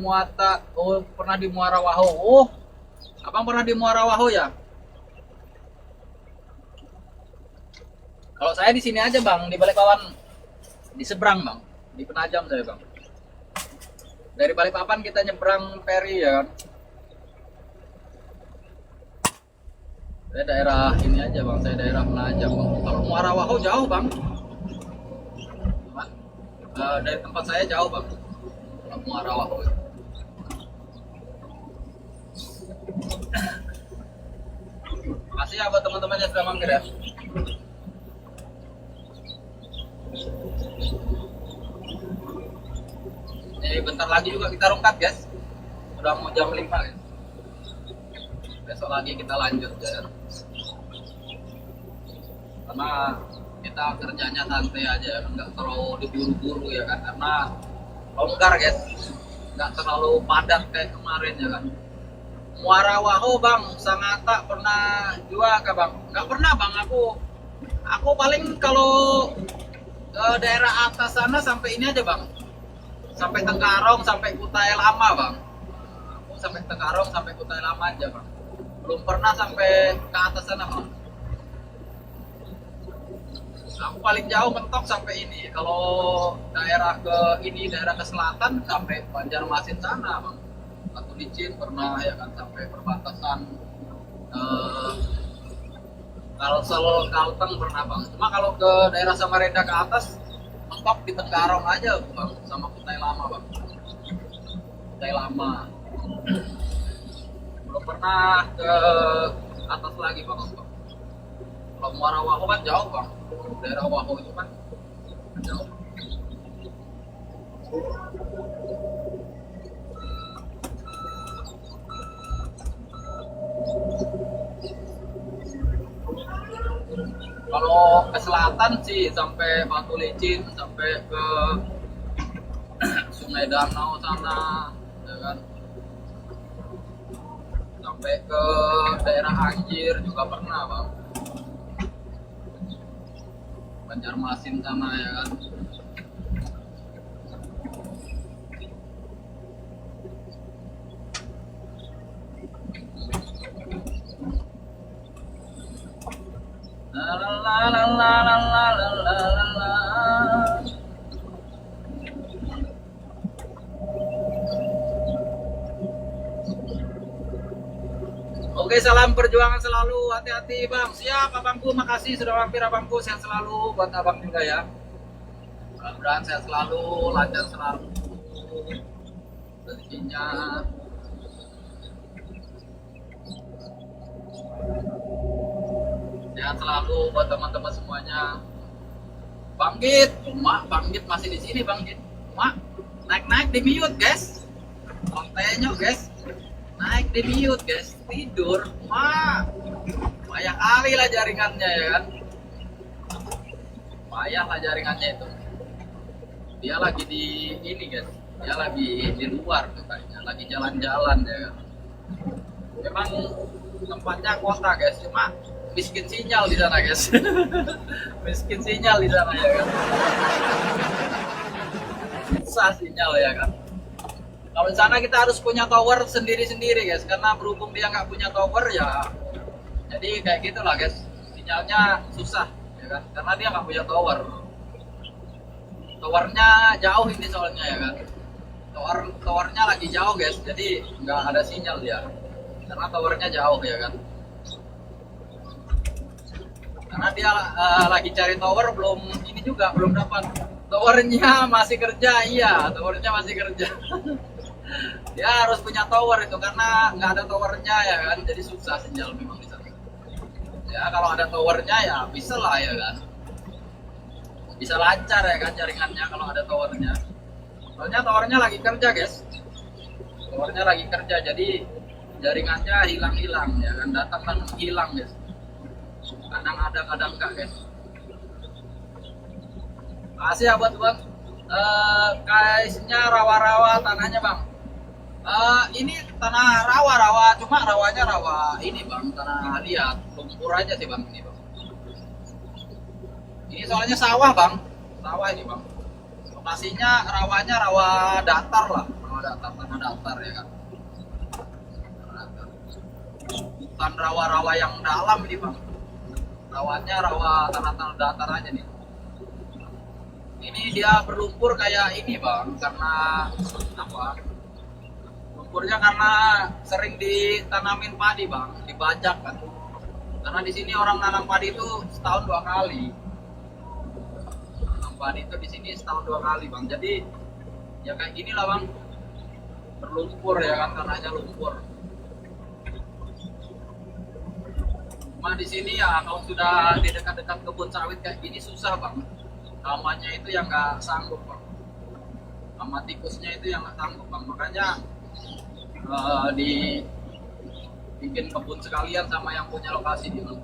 Muata, pernah di Muara Waho. Oh, abang pernah di Muara Waho ya? Kalau saya di sini aja bang, di Balikpapan, di seberang bang, di Penajam saya bang. Dari Balikpapan kita nyebrang ferry ya kan. Saya daerah ini aja bang, saya daerah Penajam bang. Kalau Muara Waho jauh bang. Dari tempat saya jauh bang, Muara Waho. Makasih ya buat teman-teman yang sudah mampir ya. Ini bentar lagi juga kita rongkat guys. Udah mau jam 5 guys. Besok lagi kita lanjut ya. Karena kita kerjanya santai aja, nggak terlalu diburu-buru ya kan, karena longgar guys, nggak terlalu padat kayak kemarin ya kan. Muara Waho bang, Sangatta pernah juga ke bang? Nggak pernah bang, aku paling kalau daerah atas sana sampai ini aja bang, sampai Tengkarong, sampai Kutai Lama bang. Aku sampai Tengkarong, sampai Kutai Lama aja bang, belum pernah sampai ke atas sana bang. Aku paling jauh mentok sampai ini. Kalau daerah ke ini, daerah ke selatan sampai Banjarmasin sana bang. Batu Licin pernah ya kan, sampai perbatasan Kalsel Kalteng pernah bang. Cuma kalau ke daerah Samarinda ke atas mentok di Tenggarong aja bang, sama Kutai Lama bang. Kutai Lama belum pernah ke atas lagi bang. Kalau Muara Waho kan jauh bang, daerah Waho itu kan jauh. Kalau ke selatan sih sampai Batu Licin, sampai ke Sungai Danau sana, ya kan. Sampai ke daerah Anjir juga pernah bang. Banjarmasin sana ya kan. La la la la la la la la la. Oke, salam perjuangan selalu, hati-hati bang. Siap abangku, makasih sudah mampir abangku, sehat selalu buat abang juga ya. Mudah-mudahan sehat selalu, lancar selalu rezekinya. Sehat selalu buat teman-teman semuanya. Bang Git, Mak, Bang Git masih di sini Bang Git. Mak, naik-naik di mute guys. Kontenya guys. Naik di mute guys, tidur, Mak. Payah kali lah jaringannya ya kan. Payah lah jaringannya itu. Dia lagi di ini guys, dia lagi di luar tuh kayaknya, lagi jalan-jalan ya kan. Memang tempatnya kota guys, cuma miskin sinyal di sana guys. Miskin sinyal di sana ya kan. Susah sinyal ya kan. Kalau di sana kita harus punya tower sendiri-sendiri guys, karena berhubung dia nggak punya tower ya, jadi kayak gitulah guys, sinyalnya susah ya kan, karena dia nggak punya tower. Towernya jauh ini soalnya ya kan, towernya lagi jauh guys, jadi nggak ada sinyal dia, karena towernya jauh ya kan. Karena dia lagi cari tower, belum ini juga belum dapat. Towernya masih kerja, iya, towernya masih kerja. Dia harus punya tower itu, karena nggak ada towernya ya kan, jadi susah sinyal memang di sana. Ya kalau ada towernya ya bisa lah ya kan, bisa lancar ya kan jaringannya kalau ada towernya. Soalnya towernya lagi kerja guys, towernya lagi kerja, jadi jaringannya hilang-hilang ya kan, datang dan hilang guys. Kadang ada, kadang enggak guys. Makasih ya buat guysnya rawa-rawa tanahnya bang. Ini tanah rawa-rawa, cuma rawanya rawa ini bang, tanah liat, lumpur aja sih bang ini bang. Ini soalnya sawah bang, sawah ini bang. Lokasinya rawanya rawa datar lah, rawa datar, tanah datar ya kan. Bukan rawa-rawa yang dalam ini bang, rawanya rawa tanah-tanah datar aja nih. Ini dia berlumpur kayak ini bang, karena apa? Lumpurnya karena sering ditanamin padi bang, dibajak kan. Karena di sini orang nanam padi itu setahun 2 kali. Nanam padi itu di sini setahun 2 kali bang. Jadi ya kayak gini lah bang, berlumpur ya kan, tanahnya lumpur. Cuma di sini ya kalau sudah di dekat-dekat kebun sawit kayak gini susah bang. Namanya itu yang nggak sanggup bang, sama tikusnya itu yang nggak sanggup bang, makanya bikin kebun sekalian sama yang punya lokasi di bang.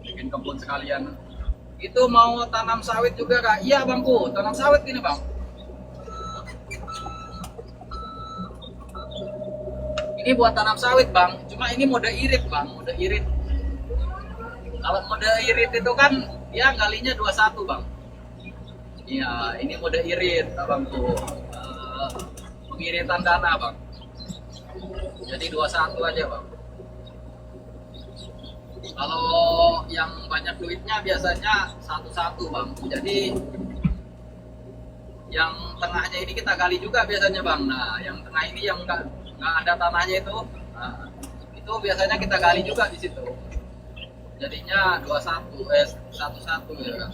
Bikin kebun sekalian Itu mau tanam sawit juga kak? Iya bangku, tanam sawit ini bang. Ini buat tanam sawit bang, cuma ini mode irit bang, mode irit. Kalau mode irit itu kan ya galinya 21 bang. Iya, ini mode irit abangku. Pengiritan dana bang. Jadi 21 aja bang. Kalau yang banyak duitnya biasanya satu-satu bang. Jadi yang tengahnya ini kita gali juga biasanya bang. Nah, yang tengah ini yang nggak ada tanahnya itu, nah, itu biasanya kita gali juga di situ. Jadinya 1-1 ya kan.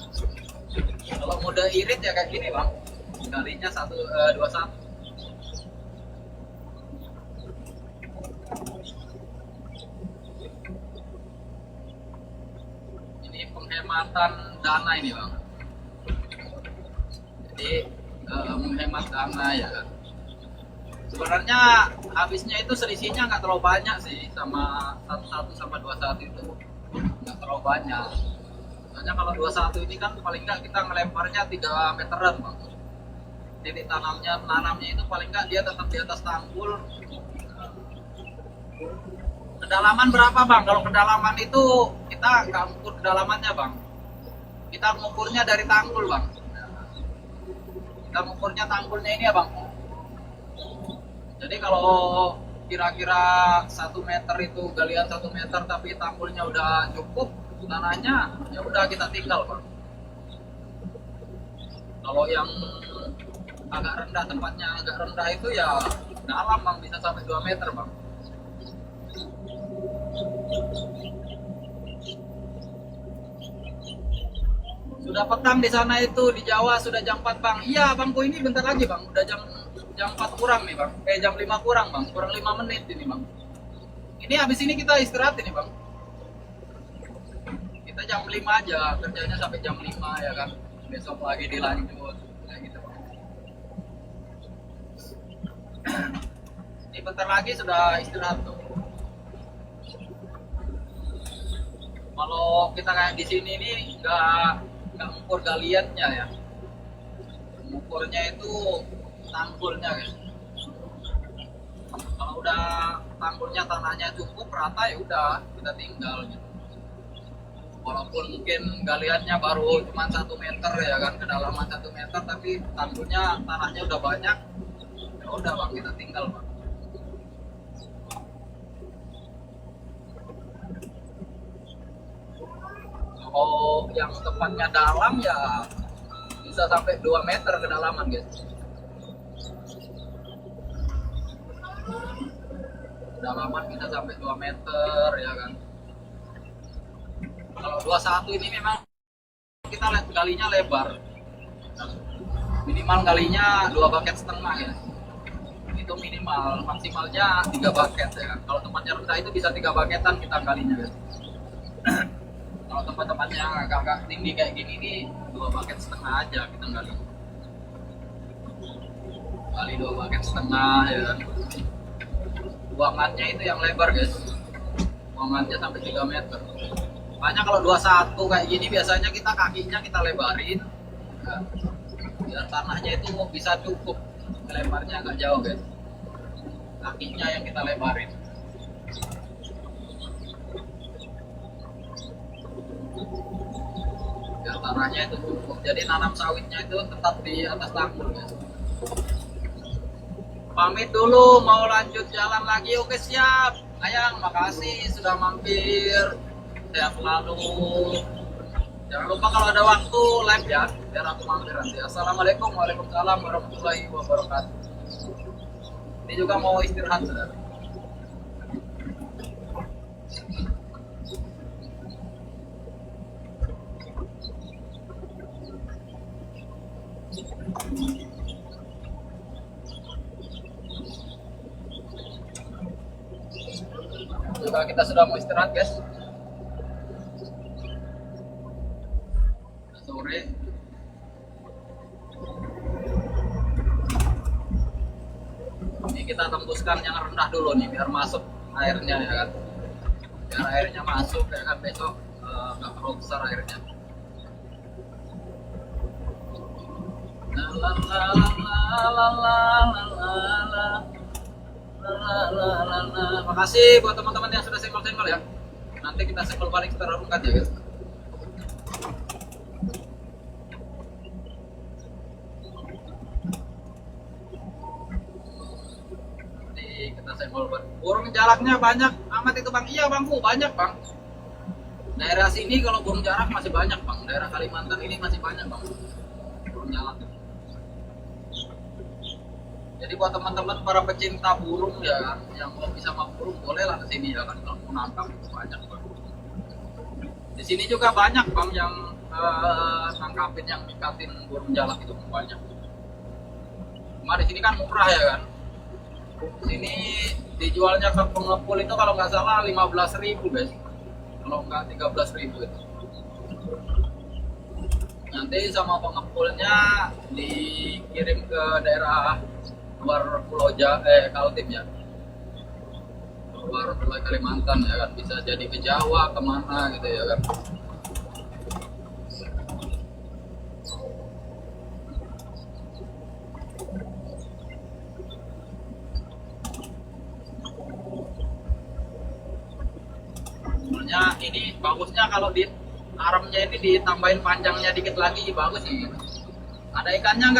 Kalau mode irit ya kayak gini bang, galinya 21. Ini penghematan dana ini bang. Jadi menghemat dana ya kan. Sebenarnya habisnya itu selisihnya nggak terlalu banyak sih, sama 11 sama 21 itu nggak terlalu banyak. Soalnya kalau 21 ini kan paling nggak kita ngelemparnya 3 meteran bang. Titik tanamnya itu paling nggak dia tetap di atas tanggul. Kedalaman berapa bang? Kalau kedalaman itu kita nggak ukur kedalamannya bang. Kita mengukurnya dari tanggul bang. Kita mengukurnya tanggulnya ini ya bang. Jadi kalau kira-kira 1 meter itu galian 1 meter tapi tanggulnya udah cukup tanahnya, ya udah kita tinggal bang. Kalau yang agak rendah, tempatnya agak rendah itu ya dalam bang, bisa sampai 2 meter bang. Sudah petang di sana itu, di Jawa sudah jam 4 bang. Iya bangku, ini bentar lagi bang, udah jam 4 kurang nih bang, jam 5 kurang bang, kurang 5 menit ini bang. Ini habis ini kita istirahat ini bang. Kita jam 5 aja, kerjanya sampai jam 5 ya kan. Besok lagi dilanjut, kayak gitu bang. Ini bentar lagi sudah istirahat tuh. Kalau kita kayak di sini nih nggak mengukur galiannya ya. Mengukurnya itu tanggulnya ya. Kalau udah tanggulnya tanahnya cukup rata ya udah kita tinggal gitu. Walaupun mungkin galiannya baru cuma 1 meter ya kan, kedalaman 1 meter, tapi tanggulnya tanahnya udah banyak, ya udah bang kita tinggal bang. Kalau yang tempatnya dalam ya bisa sampai 2 meter kedalaman guys. Kedalaman bisa sampai 2 meter ya kan. Kalau 21 ini memang kita galinya lebar. Minimal galinya 2,5 bucket ya. Itu minimal, maksimalnya 3 bucket ya kan. Kalau tempatnya rendah itu bisa 3 bucketan kita galinya guys. Kalau tempat-tempatnya agak tinggi kayak gini nih 2,5 bucket aja kita gali. Kali 2,5 bucket ya kan. Buangannya itu yang lebar guys, buangannya sampai 3 meter. Makanya kalau 21 kayak gini biasanya kita kakinya kita lebarin ya, biar tanahnya itu bisa cukup, lebarnya agak jauh guys, kakinya yang kita lebarin biar tanahnya itu cukup. Jadi nanam sawitnya itu tetap di atas tanggul guys. Pamit dulu, mau lanjut jalan lagi. Oke siap Ayang, makasih sudah mampir, sehat selalu. Jangan lupa kalau ada waktu live ya, biar aku mampir nanti. Assalamualaikum warahmatullahi wabarakatuh. Ini juga mau istirahat saudara. Juga kita sudah mau istirahat guys. Sore. Ini kita tembuskan yang rendah dulu nih biar masuk airnya ya kan. Biar airnya masuk ya kan, besok nggak terlalu besar airnya. La la la la la la la la. Makasih buat teman-teman yang sudah senggol-senggol ya. Nanti kita senggol balik secara rungkat ya guys. Nanti kita senggol balik. Burung jalaknya banyak amat itu bang. Iya bangku banyak bang. Daerah sini kalau burung jalak masih banyak bang. Daerah Kalimantan ini masih banyak bang burung jalak. Jadi buat teman-teman para pecinta burung ya, yang mau bisa sama burung bolehlah ke sini ya kan, kalau mau nangkap itu banyak bang. Di sini juga banyak bang yang nangkapin, yang nikatin burung jalak itu banyak. Cuma di sini kan murah ya kan. Di sini dijualnya ke pengepul itu kalau nggak salah 15.000 guys. Kalau nggak 13.000 itu. Nanti sama pengepulnya dikirim ke daerah luar Pulau Kaltim ya, luar Pulau Kalimantan ya kan, bisa jadi ke Jawa kemana gitu ya kan. Sebenarnya ini bagusnya kalau di aremnya ini ditambahin panjangnya dikit lagi bagus sih. Ada ikannya nggak?